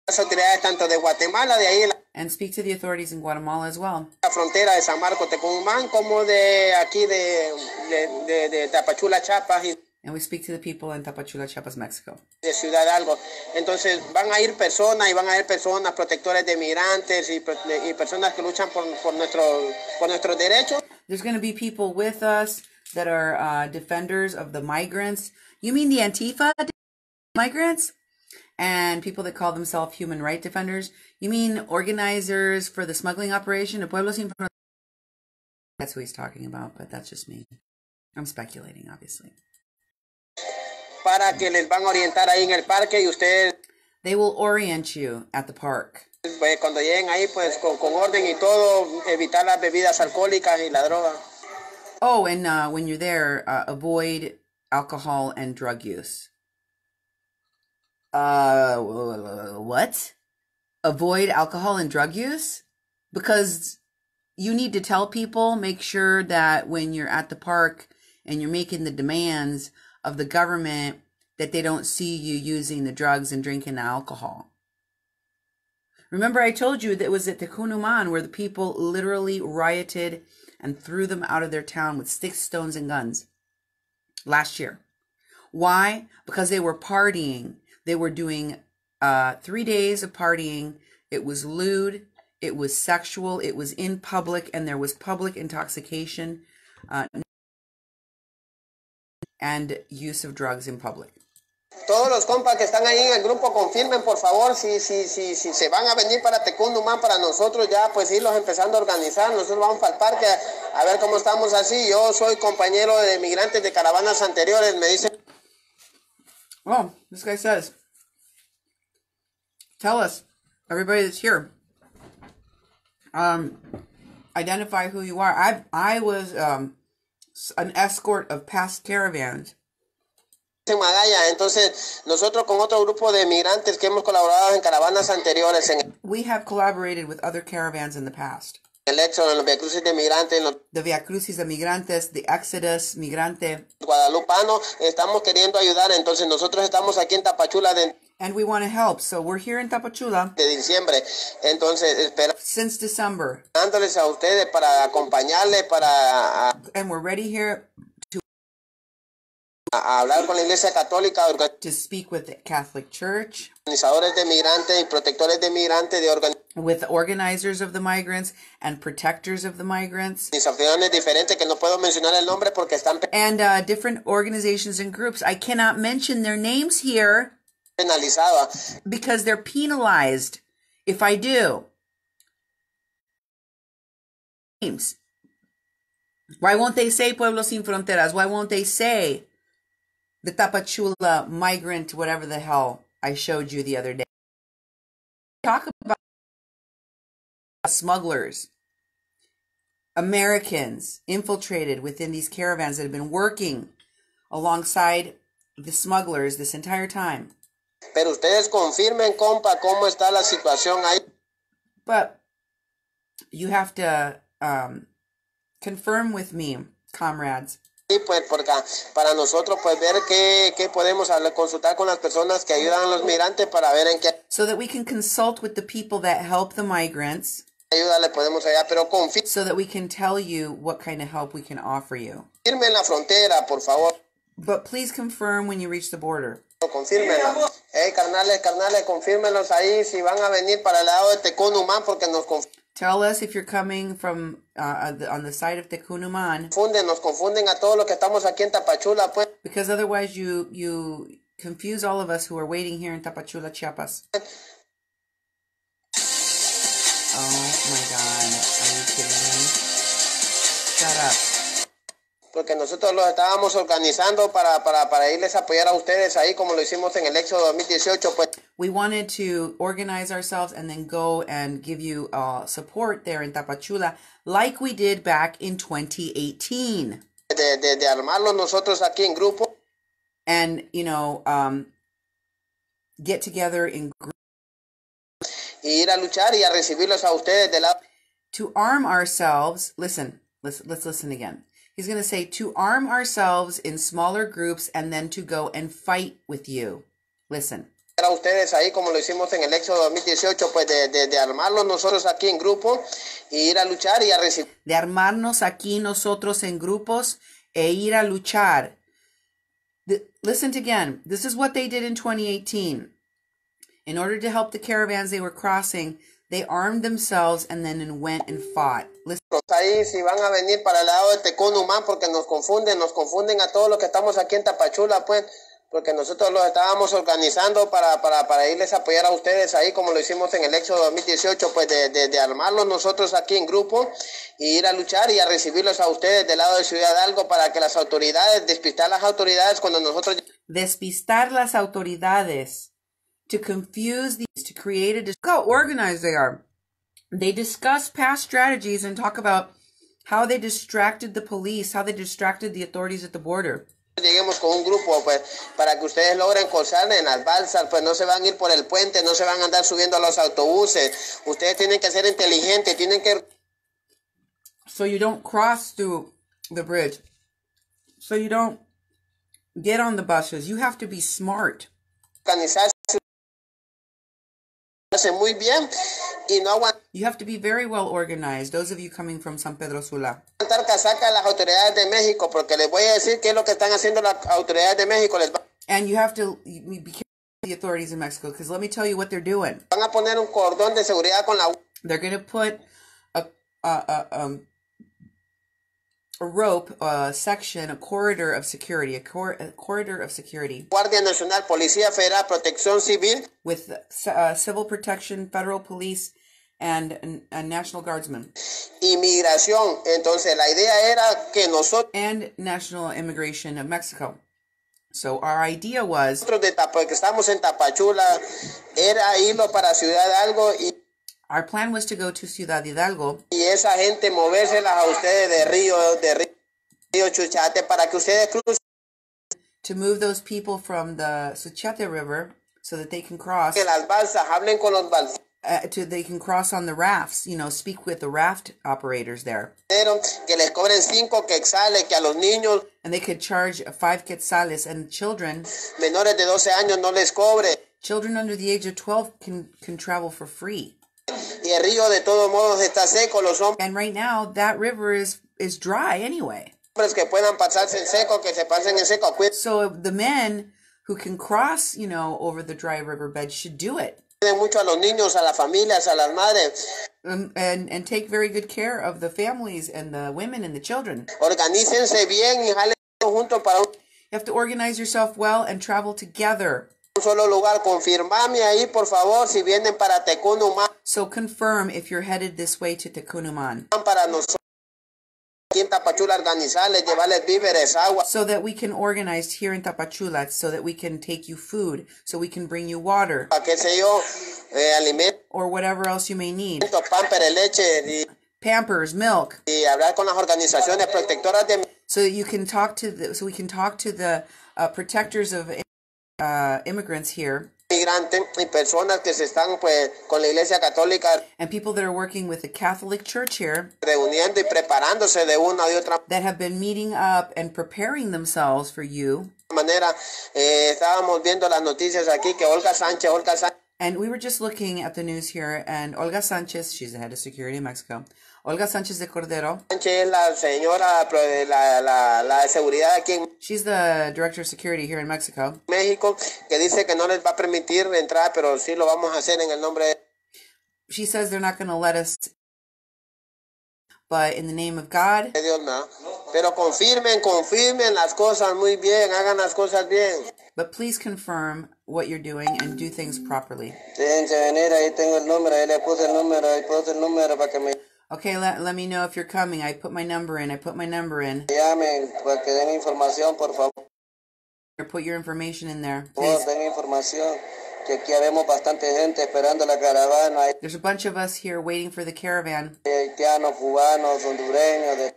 las autoridades tanto de Guatemala, de ahí and speak to the authorities in Guatemala as well. La frontera de San Marcos, Tecumumán, como de aquí de Tapachula, Chiapas y And we speak to the people in Tapachula, Chiapas, Mexico. de Ciudad Algo. Entonces van a ir personas y van a haber personas protectores de migrantes y personas que luchan por nuestros derechos. There's going to be people with us that are defenders of the migrants. You mean the Antifa migrants? And people that call themselves human rights defenders? You mean organizers for the smuggling operation? That's who he's talking about, but that's just me. I'm speculating, obviously. Para que les van a orientar ahí en el parque y ustedes... They will orient you at the park. Pues cuando lleguen ahí, pues con orden y todo, evitar las bebidas alcohólicas y la droga. Oh, and when you're there, avoid alcohol and drug use. What? Avoid alcohol and drug use? Because you need to tell people, make sure that when you're at the park and you're making the demands of the government, that they don't see you using the drugs and drinking the alcohol. Remember, I told you that it was at Tecumumán where the people literally rioted and threw them out of their town with sticks, stones, and guns last year. Why? Because they were partying. They were doing 3 days of partying. It was lewd. It was sexual. It was in public, and there was public intoxication and use of drugs in public. Todos los compas que están ahí en el grupo confirmen, por favor, si se van a venir para Tecumumán, para nosotros ya pues irlos empezando a organizar. Nosotros vamos para el parque a ver cómo estamos así. Yo soy compañero de migrantes de caravanas anteriores, me dicen. Oh, this guy says, tell us, everybody that's here, identify who you are. I was an escort of past caravans. Magalla. Entonces, nosotros con otro grupo de migrantes que hemos colaborado en caravanas anteriores We have collaborated with other caravans in the past. El Éxodo, en los Via Crucis de Migrantes, the Via Crucis de Migrantes, the Exodus Migrante. Guadalupano, estamos queriendo ayudar, entonces nosotros estamos aquí en Tapachula and we want to help, so we're here in Tapachula. De diciembre, entonces since December. Dándoles a ustedes para acompañarles, para and we're ready here a hablar con la Iglesia Católica, to speak with the Catholic Church, organizadores de migrantes y protectores de migrantes, with organizers of the migrants and protectors of the migrants, organizaciones diferentes que no puedo mencionar el nombre porque están and different organizations and groups. I cannot mention their names here penalizadas because they're penalized if I do. Names. Why won't they say Pueblos Sin Fronteras? Why won't they say the Tapachula migrant, whatever the hell I showed you the other day? Talk about smugglers, Americans infiltrated within these caravans that have been working alongside the smugglers this entire time. Pero ustedes confirmen, compa, cómo está la situación ahí. But you have to confirm with me, comrades. Sí, pues porque para nosotros pues ver qué podemos consultar con las personas que ayudan a los migrantes para ver en qué so that we can consult with the people that help the migrants. Ayuda le podemos ayudar, pero so that we can tell you what kind of help we can offer you. Confirme en la frontera, por favor. But please confirm when you reach the border. Confírmenlo. Carnales, confírmenlos ahí si van a venir para el lado de Tecumumán porque nos Tell us if you're coming from on the side of Tecumumán. Nos confunden a todos los que estamos aquí en Tapachula, pues. Because otherwise you confuse all of us who are waiting here in Tapachula, Chiapas. Oh my God, are you kidding me? Shut up. porque nosotros los estábamos organizando para irles a apoyar a ustedes ahí como lo hicimos en el Éxodo 2018, pues. We wanted to organize ourselves and then go and give you support there in Tapachula like we did back in 2018. De armarlos nosotros aquí en grupo. And, you know, get together in groups. Y ir a luchar y a recibirlos a ustedes de lado. To arm ourselves, let's listen again. He's going to say to arm ourselves in smaller groups and then to go and fight with you. Listen. A ustedes ahí como lo hicimos en el Éxodo 2018, pues de armarlos nosotros aquí en grupo y ir a luchar y a recibir. De armarnos aquí nosotros en grupos e ir a luchar. Listen again. This is what they did in 2018. In order to help the caravans they were crossing, they armed themselves and then went and fought. Listen. Ahí si van a venir para el lado de Tecunumán porque nos confunden a todos los que estamos aquí en Tapachula, pues, porque nosotros los estábamos organizando para irles a apoyar a ustedes ahí como lo hicimos en el Éxodo 2018, pues de armarlos nosotros aquí en grupo y ir a luchar y a recibirlos a ustedes del lado de Ciudad Hidalgo para que las autoridades, despistar las autoridades cuando nosotros... Despistar las autoridades. To confuse these, to create a... Look how organized they are. They discuss past strategies and talk about how they distracted the police, how they distracted the authorities at the border. Lleguemos con un grupo, pues, para que ustedes logren cruzar en las balsas, pues no se van a ir por el puente, no se van a andar subiendo a los autobuses. Ustedes tienen que ser inteligentes, tienen que... So you don't cross through the bridge. So you don't get on the buses. You have to be smart. Organizarse muy bien y no aguantar. You have to be very well organized. Those of you coming from San Pedro Sula. Casaca a las autoridades de México, porque les voy a decir qué es lo que están haciendo las autoridades de México. And you have to be careful with the authorities in Mexico, because let me tell you what they're doing. Van a poner un cordón de seguridad con la... They're going to put a rope, a section, a corridor of security, a corridor of security. Guardia Nacional, Policía Federal, Protección Civil. With civil protection, federal police, and National Guardsmen. Inmigración. Entonces, la idea era que nosotros... And National Immigration of Mexico. So our idea was... Porque estamos en Tapachula, era irlo para Ciudad Hidalgo y... Our plan was to go to Ciudad Hidalgo. Y esa gente movérselas a ustedes de Río Chuchate para que ustedes crucen. To move those people from the Suchate River so that they can cross. Que las balsas, hablen con los balsas. They can cross on the rafts, you know, speak with the raft operators there. Que les cobren 5 quetzales, que a los niños. And they could charge 5 quetzales, and children. Menores de 12 años no les cobre. Children under the age of 12 can travel for free. Y el río de todos modos está seco, los hombres. And right now, that river is dry anyway. Que puedan pasarse en seco, que se pasen en seco. So the men who can cross, you know, over the dry riverbed should do it. Mucho a los niños, a las familias, a las madres. And take very good care of the families and the women and the children. Organícense bien y jalen juntos para un... You have to organize yourself well and travel together. Un solo lugar. Confirmame ahí, por favor, si vienen para Tecunumán. So confirm if you're headed this way to Tecunumán. Para nosotros aquí en Tapachula organizarles, llevarles víveres, agua. So that we can organize here in Tapachula, so that we can take you food, so we can bring you water. Qué sé yo, alimento. Or whatever else you may need. Pampers, leche. Y, Pampers, milk. Y hablar con las organizaciones protectoras de... So you can talk to we can talk to the protectors of immigrants here. Migrantes y personas que se están pues con la Iglesia Católica. And people that are working with the Catholic Church here. Reuniendo y preparándose de una y otra. That have been meeting up and preparing themselves for you. De manera, estábamos viendo las noticias aquí que Olga Sánchez. And we were just looking at the news here, and Olga Sanchez, she's the head of security in Mexico. Olga Sánchez de Cordero. Sánchez, la señora, la de seguridad aquí en... She's the director of security here in Mexico. México, que dice que no les va a permitir entrar, pero sí lo vamos a hacer en el nombre de... She says they're not going to let us, but in the name of God. Dios, no. Pero confirmen las cosas muy bien, hagan las cosas bien. But please confirm what you're doing and do things properly. Tienen que venir, ahí tengo el número, ahí le puse el número, ahí puse el número para que me... Okay, let me know if you're coming. I put my number in. Llamen, pues que den información, por favor. Put your information in there. Den información. Que aquí habemos bastante gente esperando la caravana. There's a bunch of us here waiting for the caravan. Haitianos, cubanos, hondureños,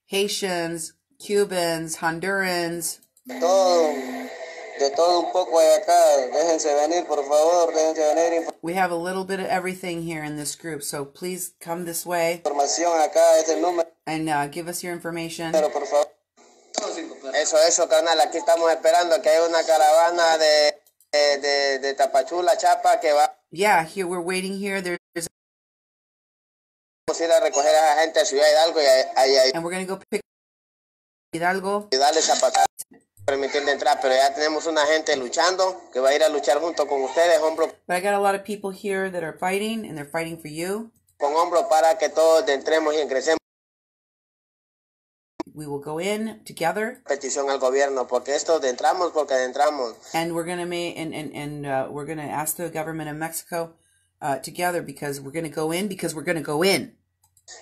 Haitians, Cubans, Hondurans. De todo un poco hay acá. Déjense venir, por favor. Déjense venir. We have a little bit of everything here in this group, so please come this way. Información acá es el número. And give us your information. Pero por favor. Eso, carnal. Aquí estamos esperando que haya una caravana de Tapachula, Chapa, que va. Yeah, here we're waiting here. There's. Vamos a ir a recoger a la gente a Ciudad Hidalgo and we're going to go pick Hidalgo. Y darles a pasar, permitir de entrar, pero ya tenemos una gente luchando que va a ir a luchar junto con ustedes, hombro. But I got a lot of people here that are fighting, and they're fighting for you. Con hombro para que todos entremos y ingresemos. We will go in together. Petición al gobierno, porque esto de entramos, porque entramos. And we're gonna make we're gonna ask the government of Mexico together because we're gonna go in because we're gonna go in.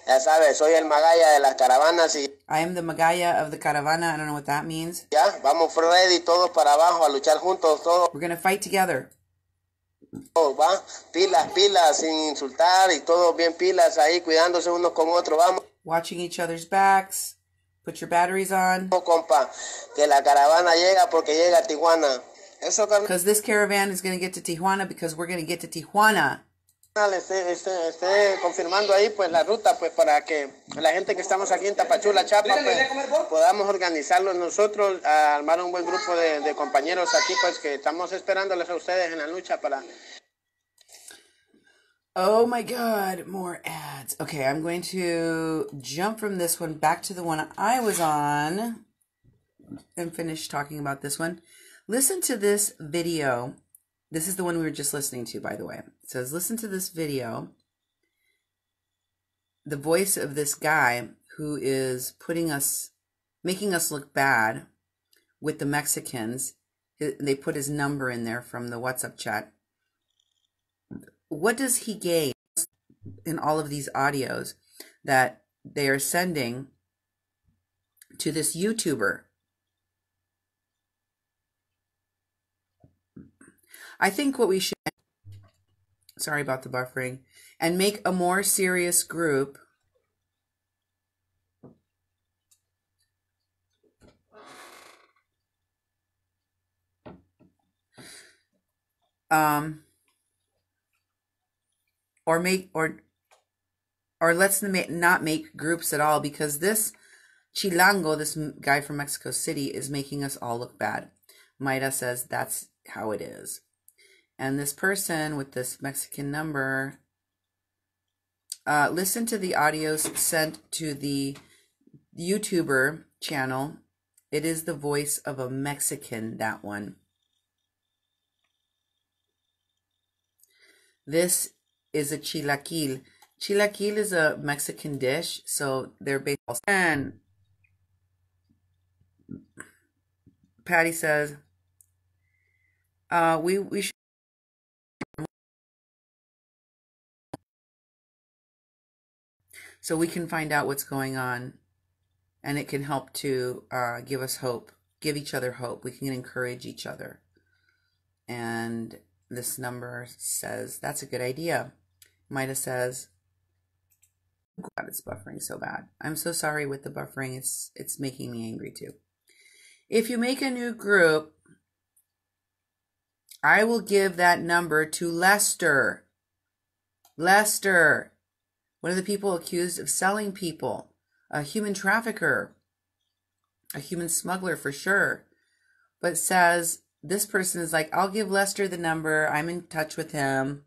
Ya sabes, soy el magaya de las caravanas y. I am the magaya of the caravana. I don't know what that means. Ya, vamos ready todos para abajo a luchar juntos todos. We're gonna fight together. Oh, va, pilas, sin insultar y todos bien pilas ahí, cuidándose unos con otros, vamos. Watching each other's backs. Put your batteries on. No, compa, que la caravana llega porque llega a Tijuana. Eso, because this caravan is going to get to Tijuana because we're going to get to Tijuana. Esté confirmando ahí pues la ruta pues para que la gente que estamos aquí en Tapachula, Chapa, pues, podamos organizarlo nosotros, a armar un buen grupo de compañeros aquí pues que estamos esperándoles a ustedes en la lucha para. Oh my God, more ads. Okay, I'm going to jump from this one back to the one I was on and finish talking about this one. Listen to this video. This is the one we were just listening to, by the way. It says, listen to this video. The voice of this guy who is making us look bad with the Mexicans. They put his number in there from the WhatsApp chat. What does he gain in all of these audios that they are sending to this YouTuber? I think what we should, sorry about the buffering, and make a more serious group. Or let's not make groups at all, because this Chilango, this guy from Mexico City, is making us all look bad. Maida says that's how it is. And this person with this Mexican number, listen to the audios sent to the YouTuber channel. It is the voice of a Mexican, that one. This is a chilaquil. Chilaquil is a Mexican dish, so they're based. And Patty says, we should. So we can find out what's going on, and it can help to give us hope, give each other hope. We can encourage each other. And this number says, that's a good idea. Maida says, God, it's buffering so bad. I'm so sorry with the buffering. It's making me angry too. If you make a new group, I will give that number to Lester. Lester, one of the people accused of selling people, a human trafficker, a human smuggler for sure. But says, this person is like, I'll give Lester the number. I'm in touch with him.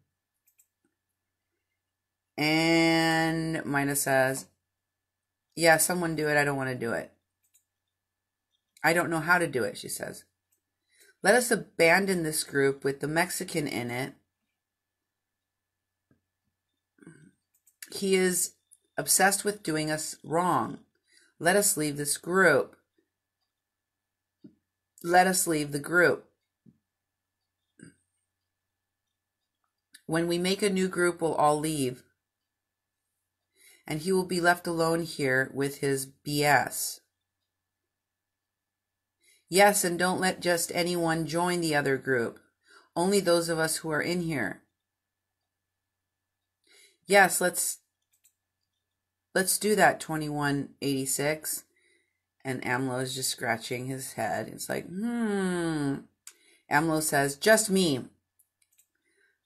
And Mina says, yeah, someone do it. I don't want to do it. I don't know how to do it, she says. Let us abandon this group with the Mexican in it. He is obsessed with doing us wrong. Let us leave this group. Let us leave the group. When we make a new group, we'll all leave. and he will be left alone here with his BS. Yes, and don't let just anyone join the other group. Only those of us who are in here. Yes, let's do that, 2186. And AMLO is just scratching his head. It's like, AMLO says, just me.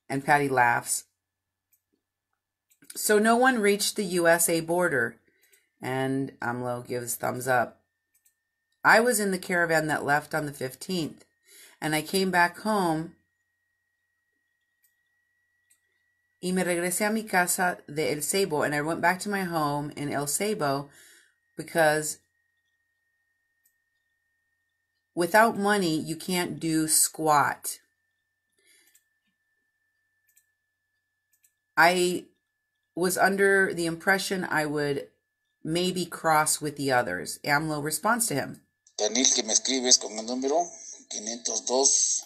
And Patty laughs. So no one reached the USA border. And AMLO gives thumbs up. I was in the caravan that left on the 15th. And I came back home. Y me regresé a mi casa de El Ceibo. And I went back to my home in El Ceibo because without money, you can't do squat. I was under the impression I would maybe cross with the others. AMLO responds to him. Daniel, que me escribes con el número 502.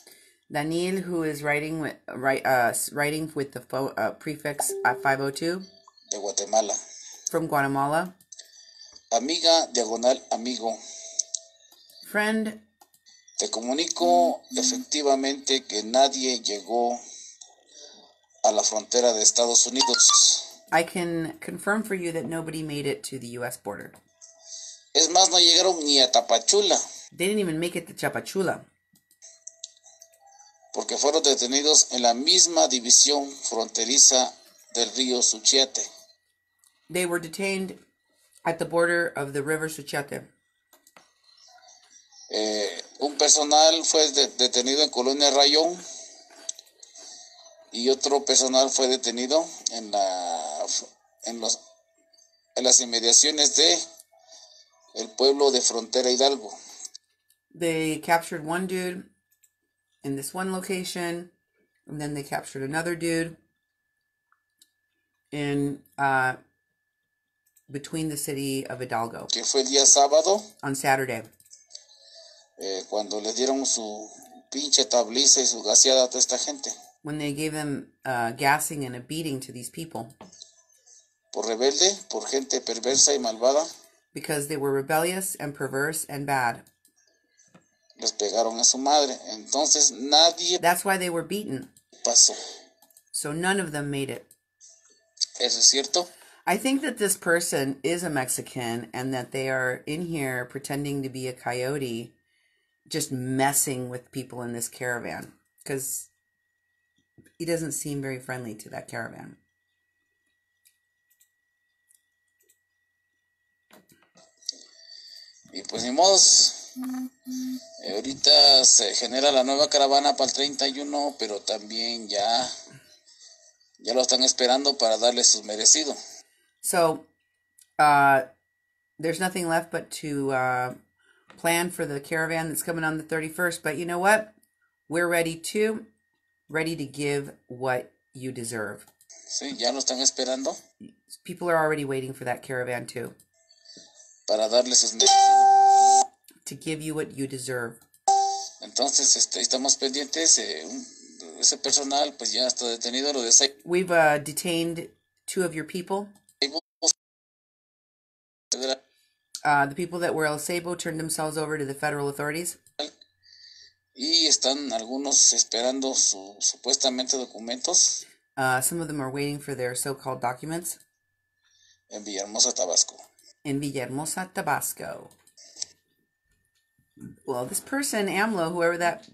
Daniel, who is writing with the prefix 502. De Guatemala. From Guatemala. Amiga, diagonal, amigo. Friend. Te comunico efectivamente que nadie llegó a la frontera de Estados Unidos. I can confirm for you that nobody made it to the U.S. border. Es más, no llegaron ni a Tapachula. They didn't even make it to Chapachula. Porque fueron detenidos en la misma división fronteriza del río Suchiate. They were detained at the border of the river Suchiate. Un personal fue detenido en Colonia Rayón y otro personal fue detenido en las inmediaciones de el pueblo de Frontera Hidalgo. They captured one dude in this one location, and then they captured another dude in between the city of Hidalgo. Que fue el día sábado. On Saturday. Cuando les dieron su pinche tabliza y su gaseada a toda esta gente. When they gave them gassing and a beating to these people. Por rebelde, por gente perversa y malvada. Because they were rebellious and perverse and bad. Les pegaron a su madre. Entonces nadie. That's why they were beaten. Pasó. So none of them made it. ¿Eso es cierto? I think that this person is a Mexican and that they are in here pretending to be a coyote, just messing with people in this caravan. Because he doesn't seem very friendly to that caravan. Y pues ni modos. Ahorita se genera la nueva caravana para el 31, pero también ya lo están esperando para darle su merecido. So, there's nothing left but to plan for the caravan that's coming on the 31st. But you know what? We're ready to give what you deserve. Sí, ya lo están esperando. People are already waiting for that caravan too. Para darle sus merecidos. To give you what you deserve. Entonces, estamos pendientes. Ese personal, pues ya está detenido. Lo de We've detained 2 of your people. The people that were El Ceibo turned themselves over to the federal authorities. Y están algunos esperando supuestamente documentos. Some of them are waiting for their so-called documents. En Villahermosa, Tabasco. In Villahermosa, Tabasco. Well, this person, AMLO, whoever that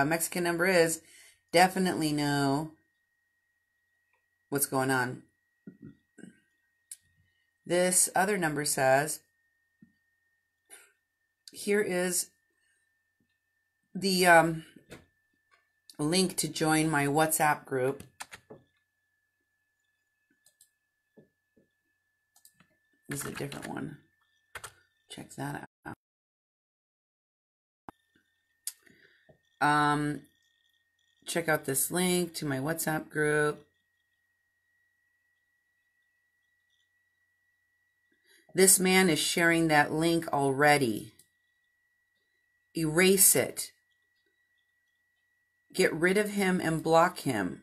Mexican number is, definitely know what's going on. This other number says, here is the link to join my WhatsApp group. This is a different one. Check that out. Check out this link to my WhatsApp group. This man is sharing that link already. Erase it. Get rid of him and block him.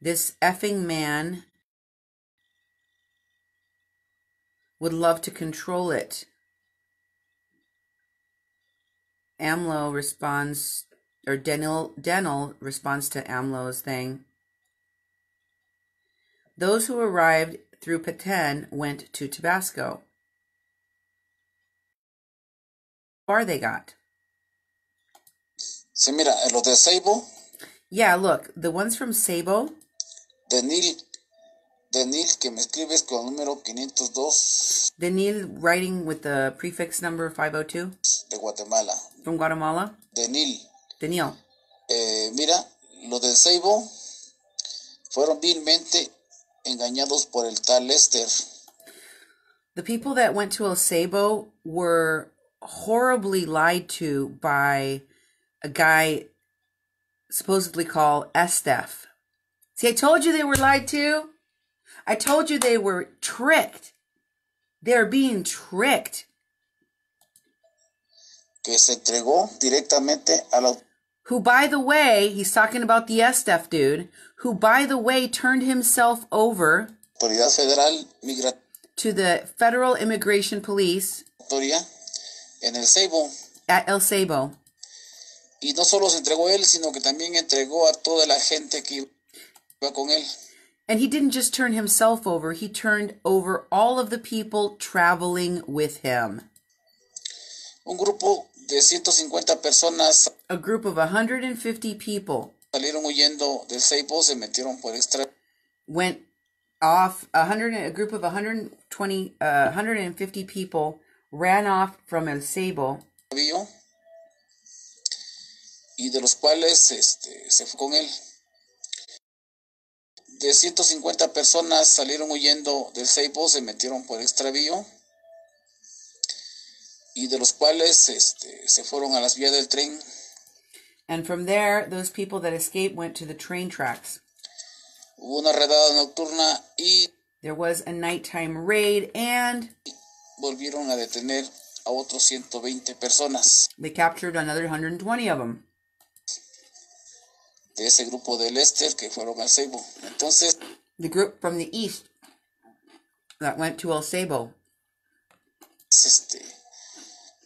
This effing man would love to control it. AMLO responds, or Denel responds to AMLO's thing. Those who arrived through Petén went to Tabasco. How far they got? Sí, mira, los de Seibo. Yeah, look, the ones from Seibo. Denil, que me escribes con el número 502. Denil, writing with the prefix number 502. De Guatemala. From Guatemala. Denil. Mira, los del Seibo fueron vilmente engañados por el tal Lester. The people that went to El Seibo were horribly lied to by a guy supposedly called Estef. See, I told you they were lied to. I told you they were tricked. They're being tricked. Que se entregó directamente a la... Who, by the way, he's talking about the Estef dude, who, by the way, turned himself over Autoridad Federal to the Federal Immigration Police en El Seibo. At El Seibo. Y no solo se entregó él, sino que también entregó a toda la gente que iba con él. And he didn't just turn himself over, he turned over all of the people traveling with him. Un grupo de 150 personas. A group of 150 people. Salieron huyendo del Seibo, se metieron por extra. Went off, a group of 150 people ran off from El Seibo. Y de los cuales se fue con él. De 150 personas salieron huyendo del Seibo, se metieron por extravío. Y de los cuales se fueron a las vías del tren. And from there, those people that escaped went to the train tracks. Hubo una redada nocturna y there was a nighttime raid and volvieron a detener a otros 120 personas. They captured another 120 of them. De ese grupo del Lester que fueron al Seibo. Entonces, the group from the east that went to El Seibo.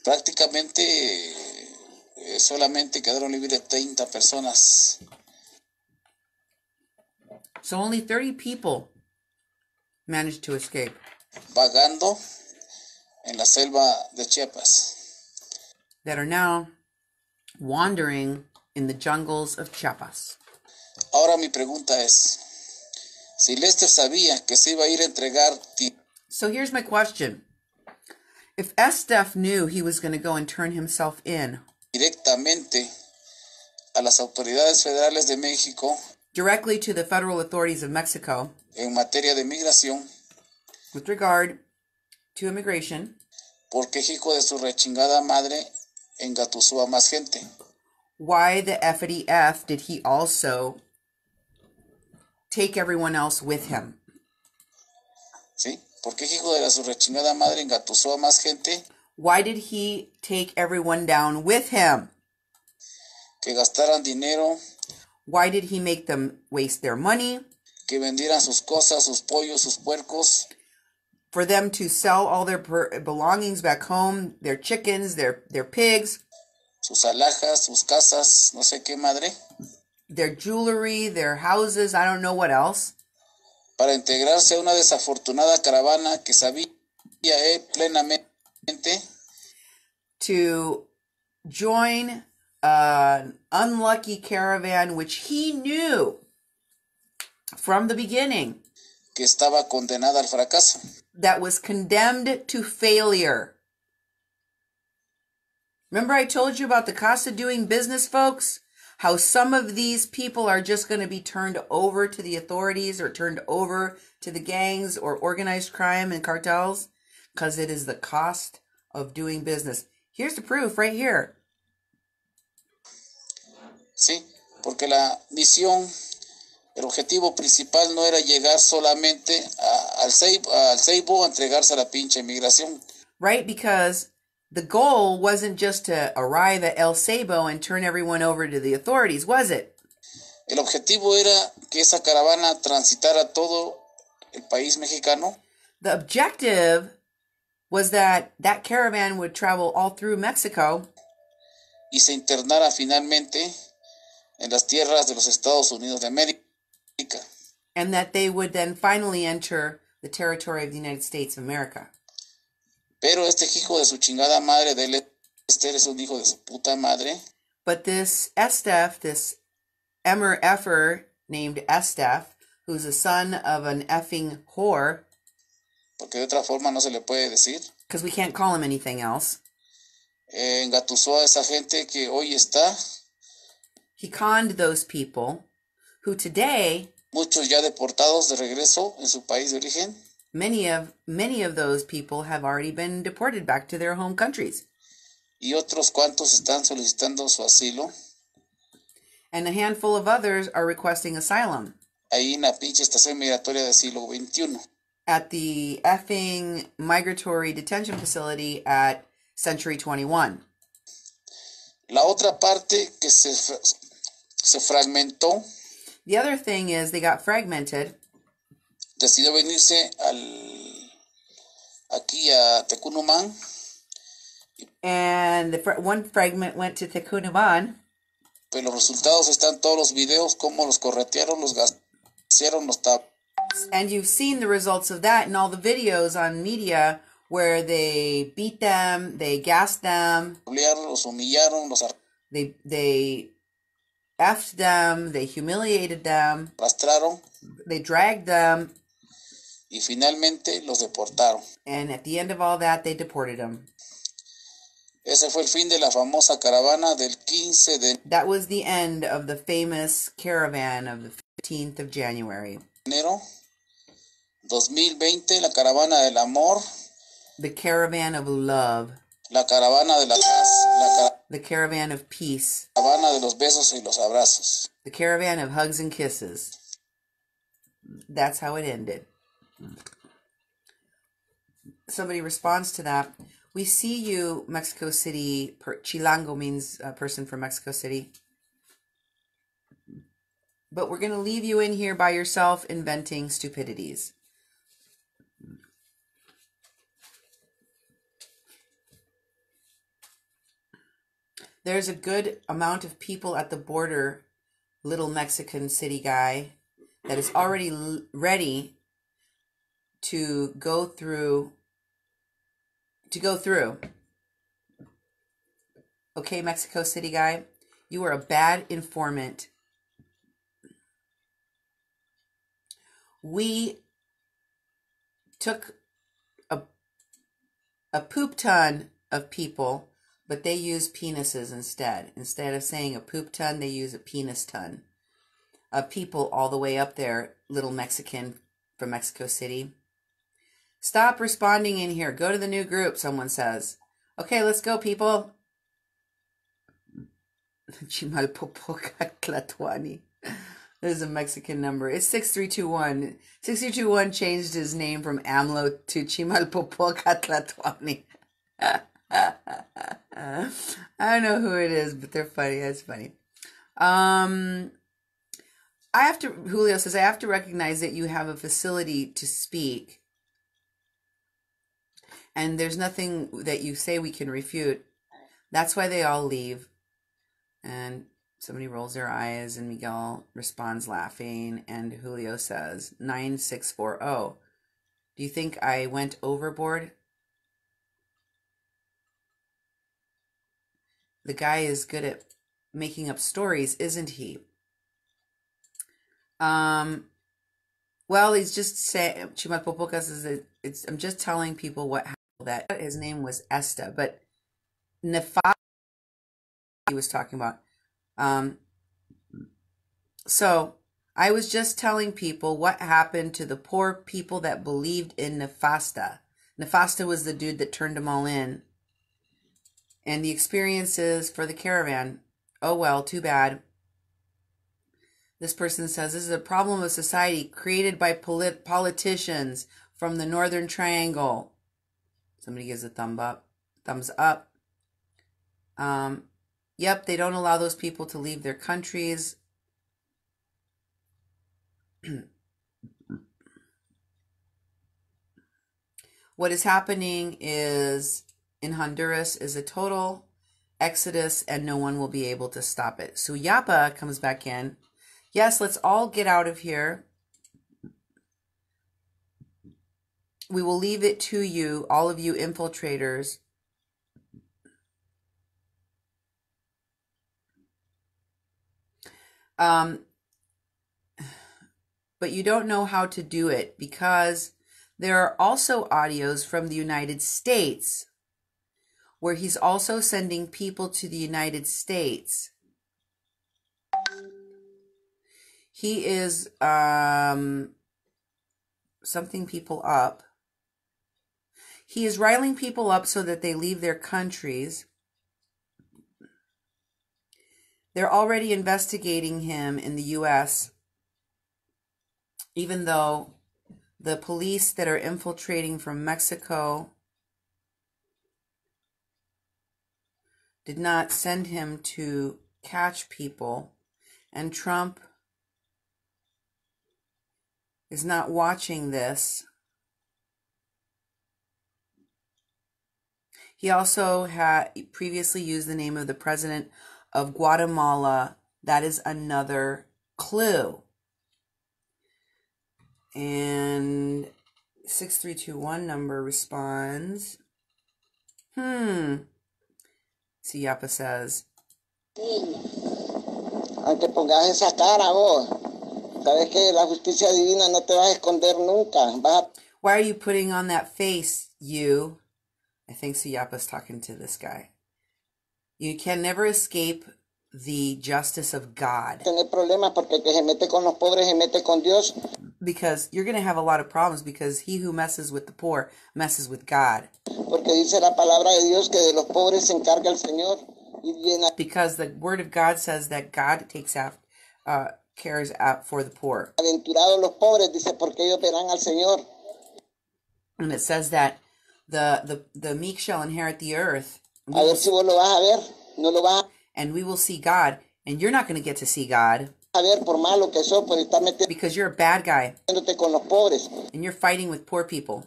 Prácticamente solamente quedaron libres 30 personas. So only 30 people managed to escape. Vagando en la selva de Chiapas. That are now wandering in the jungles of Chiapas. Ahora mi pregunta es, si Lester sabía que se iba a ir a entregar... So here's my question. If Estef knew he was going to go and turn himself in directamente a las autoridades federales de México, directly to the federal authorities of Mexico, en materia de migración, with regard to immigration, porque hijo de su rechingada madre engatusó a más gente. Why the F did he also take everyone else with him? ¿Sí? Porque hijo de su rechingada madre engatusó a más gente. Why did he take everyone down with him? Que gastaran dinero. Why did he make them waste their money? Que vendieran sus cosas, sus pollos, sus puercos. For them to sell all their belongings back home, their chickens, their pigs. Sus alhajas, sus casas, no sé qué madre. Their jewelry, their houses, I don't know what else. Para integrarse a una desafortunada caravana que sabía plenamente. To join an unlucky caravan which he knew from the beginning que estaba condenada al fracaso. That was condemned to failure. Remember I told you about the cost of doing business, folks? How some of these people are just going to be turned over to the authorities or turned over to the gangs or organized crime and cartels? Because it is the cost of doing business. Here's the proof right here. Sí, porque la misión, el objetivo principal no era llegar solamente al Seibo a entregarse a la pinche migración. Right, because the goal wasn't just to arrive at El Seibo and turn everyone over to the authorities, was it? El objetivo era que esa caravana transitara todo el país mexicano. The objective was that caravan would travel all through Mexico y se internara finalmente en las tierras de los Estados Unidos de América. and that they would then finally enter the territory of the United States of America. Pero este hijo de su chingada madre de Esther es un hijo de su puta madre. But this Estef, this Emmer effer named Estef, who's a son of an effing whore, porque de otra forma no se le puede decir, because we can't call him anything else, engatusó a esa gente que hoy está, he conned those people who today, muchos ya deportados de regreso en su país de origen, many of those people have already been deported back to their home countries. Y otros cuantos están solicitando su asilo. And a handful of others are requesting asylum. Ahí en la pinche estación migratoria del siglo XXI. At the effing migratory detention facility at Century 21. La otra parte que se fragmentó. The other thing is they got fragmented. Decidió venirse aquí a Tecunumán. And one fragment went to Tecunumán. Pues los resultados están todos los videos, cómo los corretearon, los gasearon, los taparon. And you've seen the results of that in all the videos on media where they beat them, they gassed them, Los humillaron, they effed them, they humiliated them, arrastraron, they dragged them, y finalmente los deportaron. And at the end of all that, they deported them. Ese fue el fin de la famosa caravana del 15 de That was the end of the famous caravan of the 15th of January. Enero 2020, la caravana del amor. The caravan of love. La caravana de la paz. The caravan of peace. La caravana de los besos y los abrazos. The caravan of hugs and kisses. That's how it ended. Somebody responds to that. We see you, Mexico City. Chilango means a person from Mexico City. But we're going to leave you in here by yourself inventing stupidities. There's a good amount of people at the border, little Mexican city guy, that is already ready to go through. Okay, Mexico City guy, you are a bad informant. We took a poop ton of people, but they use penises instead. Instead of saying a poop ton, they use a penis ton. People all the way up there, little Mexican from Mexico City. Stop responding in here. Go to the new group, someone says. Okay, let's go, people. Chimalpopocatlatuani. There's a Mexican number. It's 6321. 6321 changed his name from AMLO to Chimalpopocatlatuani. I don't know who it is, but they're funny. That's funny. Julio says, I have to recognize that you have a facility to speak. And there's nothing that you say we can refute. That's why they all leave. And somebody rolls their eyes and Miguel responds laughing. And Julio says, 9640. Do you think I went overboard? The guy is good at making up stories, isn't he? Well, he's just saying, Chimalpopoca says, I'm just telling people what happened. That his name was Esta, but Nefasta he was talking about. So I was just telling people what happened to the poor people that believed in Nefasta. Nefasta was the dude that turned them all in. And the experiences for the caravan. Oh well, too bad. This person says, this is a problem of society created by politicians from the Northern Triangle. Somebody gives a thumbs up. Yep, they don't allow those people to leave their countries. What is happening is in Honduras is a total exodus and no one will be able to stop it. Suyapa comes back in. Yes, let's all get out of here. We will leave it to you, all of you infiltrators. But you don't know how to do it because there are also audios from the United States where he's also sending people to the United States. He is something people up. He is riling people up so that they leave their countries. They're already investigating him in the U.S., even though the police that are infiltrating from Mexico did not send him to catch people, and Trump is not watching this. He also had previously used the name of the president of Guatemala. That is another clue. And 6321 number responds. Siyapa says. Aunque pongas esa cara vos, sabes que la justicia divina no te va a esconder nunca. Why are you putting on that face, you? I think Siyapa's talking to this guy. You can never escape the justice of God. Because you're going to have a lot of problems because he who messes with the poor messes with God. Because the word of God says that God takes out, cares out for the poor. And it says that the meek shall inherit the earth. And we will see God. And you're not going to get to see God. Because you're a bad guy. And you're fighting with poor people.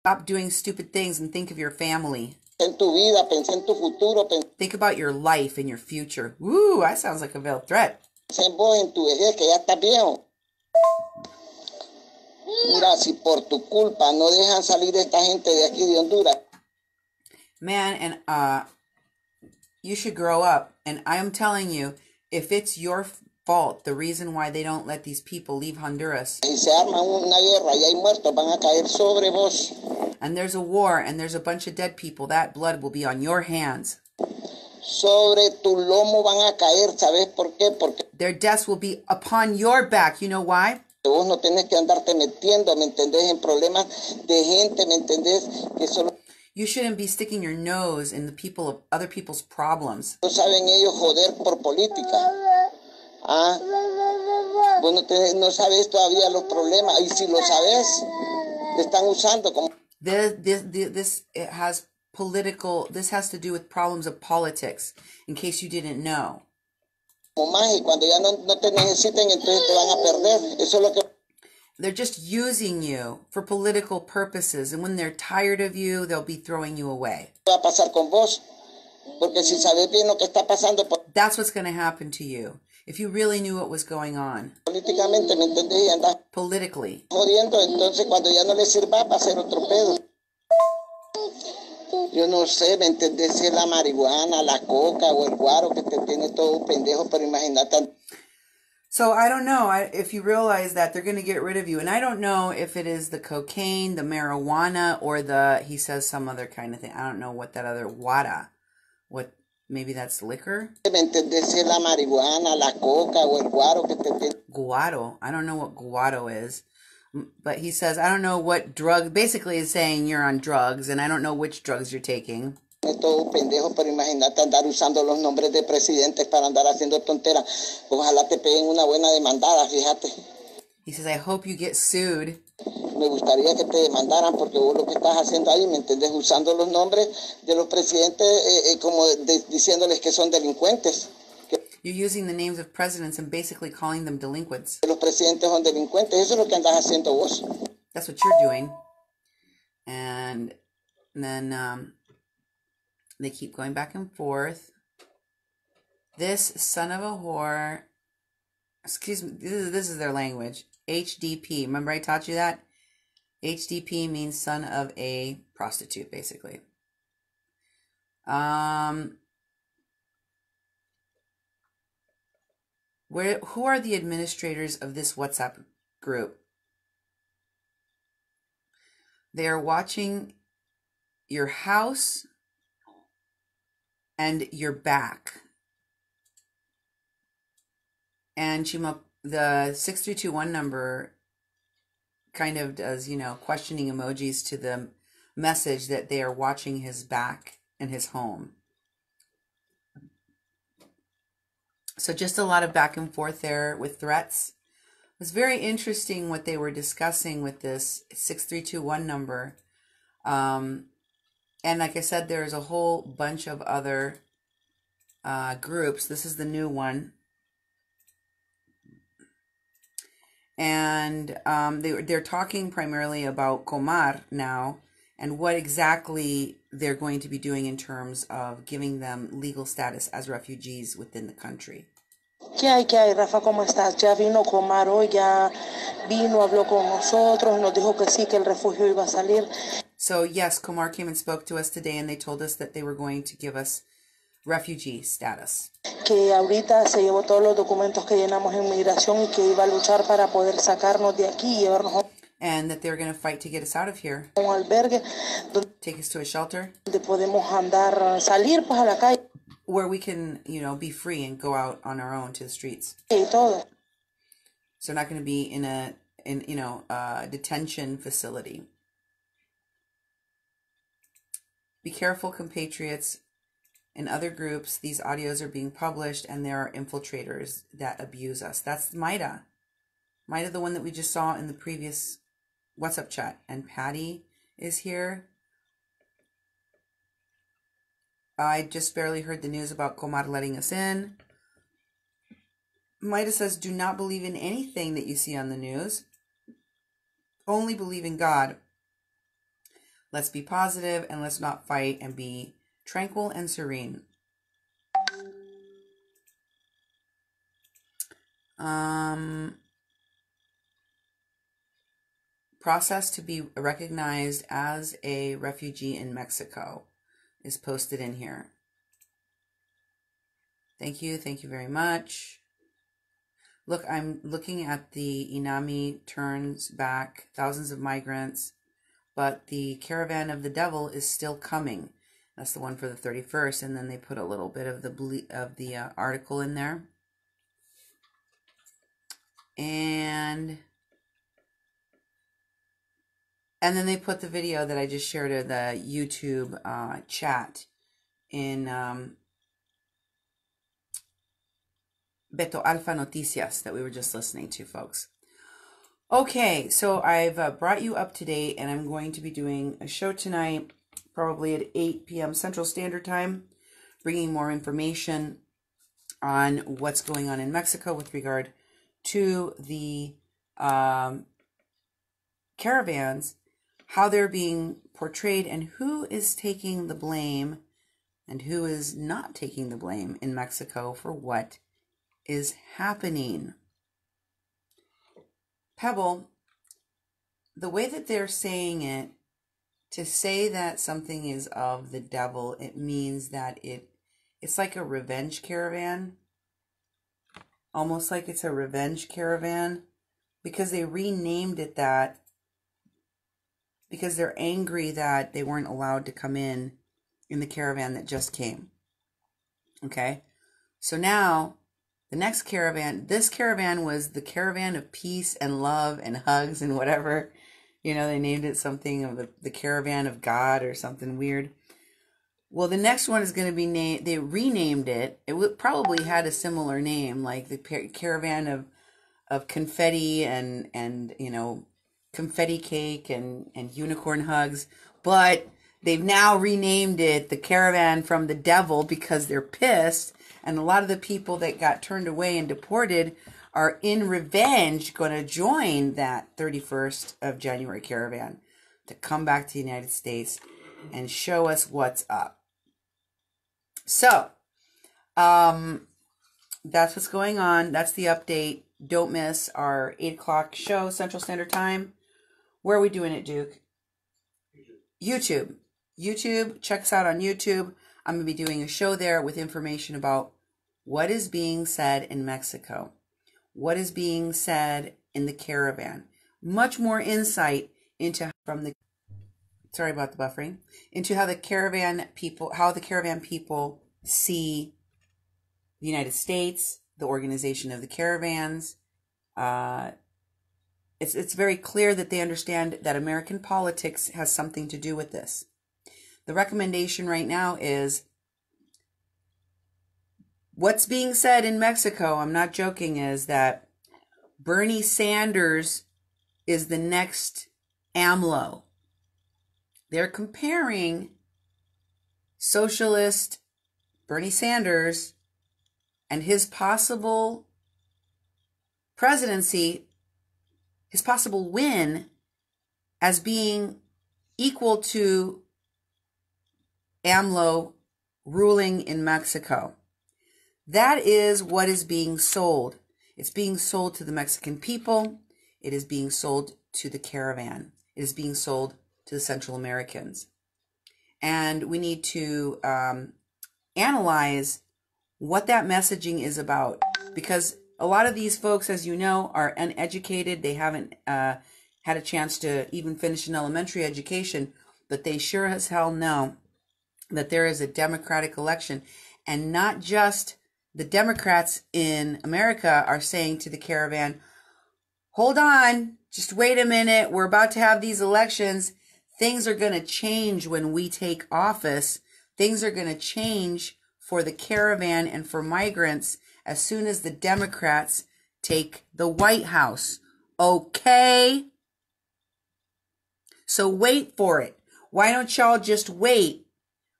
Stop doing stupid things and think of your family. Think about your life and your future. Woo, that sounds like a veiled threat. Man, and you should grow up. And I am telling you, if it's your fault, the reason why they don't let these people leave Honduras, and there's a war and there's a bunch of dead people, that blood will be on your hands. Their deaths will be upon your back. You know why? You shouldn't be sticking your nose in the people of other people's problems. This has to do with problems of politics, in case you didn't know. They're just using you for political purposes, and when they're tired of you, they'll be throwing you away. That's what's going to happen to you if you really knew what was going on politically. Yo no sé, ¿me entendés? Si es la marihuana, la coca o el guaro que te tiene todo pendejo, pero imagínate. So I don't know if you realize that they're going to get rid of you. And I don't know if it is the cocaine, the marijuana, or he says some other kind of thing. I don't know what that other maybe that's liquor? ¿Me entendés? Si es la marihuana, la coca o el guaro que te tiene. Guaro. I don't know what guaro is. But he says, I don't know what drug, basically is saying you're on drugs, and I don't know which drugs you're taking. Todo pendejo, pero imagínate andar usando los nombres de presidentes para andar haciendo tonteras. Ojalá te peguen una buena demandada, fíjate. He says, I hope you get sued. Me gustaría que te demandaran porque vos lo que estás haciendo ahí, ¿me entendés? Usando los nombres de los presidentes como diciéndoles que son delincuentes. You're using the names of presidents and basically calling them delinquents. Los presidentes son delincuentes. Eso es lo que andas haciendo vos. That's what you're doing. And then they keep going back and forth. This son of a whore, excuse me, this is their language. HDP. Remember I taught you that? HDP means son of a prostitute, basically. Who are the administrators of this WhatsApp group? They are watching your house and your back. And the 6321 number kind of does, questioning emojis to the message that they are watching his back and his home. So just a lot of back and forth there with threats. It was very interesting what they were discussing with this 6321 number. And like I said, there's a whole bunch of other groups. This is the new one. And they're talking primarily about Comar now and what exactly they're going to be doing in terms of giving them legal status as refugees within the country. ¿Qué hay, Rafa? ¿Cómo estás? Ya vino Comar hoy, ya vino, habló con nosotros, nos dijo que sí, que el refugio iba a salir. So yes, Comar came and spoke to us today and they told us that they were going to give us refugee status. Que ahorita se llevó todos los documentos que llenamos en migración y que iba a luchar para poder sacarnos de aquí y llevarnos a and that they're going to fight to get us out of here. un albergue Take us to a shelter donde podemos salir pues a la calle. Where we can, be free and go out on our own to the streets. Y todo. So not going to be in a detention facility. Be careful, compatriots. In other groups, these audios are being published and there are infiltrators that abuse us. That's Maida. Maida, the one that we just saw in the previous WhatsApp chat. And Patty is here. I just barely heard the news about Comar letting us in. Maida says, do not believe in anything that you see on the news. Only believe in God. Let's be positive and let's not fight and be tranquil and serene. Process to be recognized as a refugee in Mexico is posted in here. Thank you very much. Look, I'm looking at the Inami turns back thousands of migrants, but the Caravan of the Devil is still coming. That's the one for the 31st, and then they put a little bit of the article in there. And then they put the video that I just shared in the YouTube chat in Beto Alfa Noticias that we were just listening to, folks. Okay, so I've brought you up to date, and I'm going to be doing a show tonight, probably at 8 p.m. Central Standard Time, bringing more information on what's going on in Mexico with regard to the caravans, how they're being portrayed, and who is taking the blame and who is not taking the blame in Mexico for what is happening. Pebble, the way that they're saying it, to say that something is of the devil, it means that it's like a revenge caravan. Almost like it's a revenge caravan, because they renamed it that because they're angry that they weren't allowed to come in the caravan that just came. Okay? So now, the next caravan, this caravan was the caravan of peace and love and hugs and whatever. They named it something of the caravan of God or something weird. Well, the next one is going to be named, they renamed it. It probably had a similar name, like the caravan of confetti and confetti cake and unicorn hugs. But they've now renamed it the Caravan from the Devil because they're pissed And a lot of the people that got turned away and deported are in revenge going to join that 31st of January caravan to come back to the United States and show us what's up. So, that's what's going on. That's the update. Don't miss our 8 o'clock show, Central Standard Time. Where are we doing it, Duke? YouTube. YouTube. Check us out on YouTube. I'm going to be doing a show there with information about what is being said in Mexico. What is being said in the caravan. Much more insight into sorry about the buffering, into how the caravan people see the United States, the organization of the caravans. It's very clear that they understand that American politics has something to do with this. The recommendation right now is what's being said in Mexico, I'm not joking, is that Bernie Sanders is the next AMLO. They're comparing socialist Bernie Sanders and his possible presidency, his possible win, as being equal to AMLO ruling in Mexico. That is what is being sold. It's being sold to the Mexican people. It is being sold to the caravan. It is being sold to the Central Americans. And we need to analyze what that messaging is about, because a lot of these folks, as you know, are uneducated. They haven't had a chance to even finish an elementary education, but they sure as hell know that there is a democratic election. And not just the Democrats in America are saying to the caravan, hold on, just wait a minute, we're about to have these elections. Things are going to change when we take office. Things are going to change for the caravan and for migrants as soon as the Democrats take the White House. Okay? So wait for it. Why don't y'all just wait?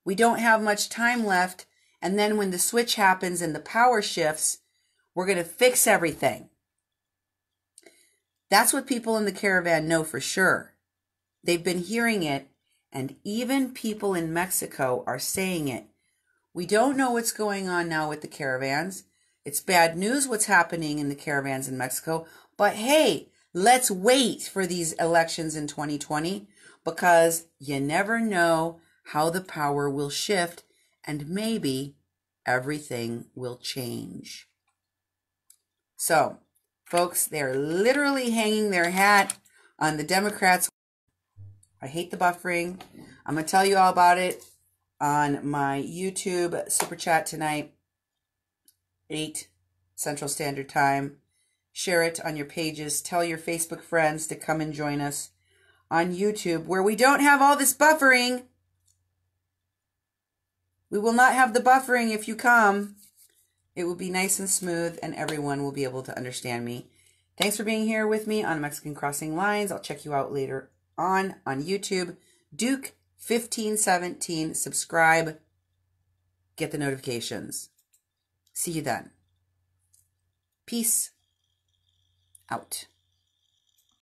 We don't have much time left. And then when the switch happens and the power shifts, we're going to fix everything. That's what people in the caravan know for sure. They've been hearing it, and even people in Mexico are saying it. We don't know what's going on now with the caravans. It's bad news what's happening in the caravans in Mexico. But hey, let's wait for these elections in 2020, because you never know how the power will shift, and maybe everything will change. So, folks, they're literally hanging their hat on the Democrats. I hate the buffering. I'm going to tell you all about it on my YouTube Super Chat tonight, 8 Central Standard Time. Share it on your pages. Tell your Facebook friends to come and join us on YouTube, where we don't have all this buffering. We will not have the buffering if you come. It will be nice and smooth, and everyone will be able to understand me. Thanks for being here with me on Mexican Crossing Lines. I'll check you out later on YouTube. Duke 1517. Subscribe. Get the notifications. See you then. Peace out.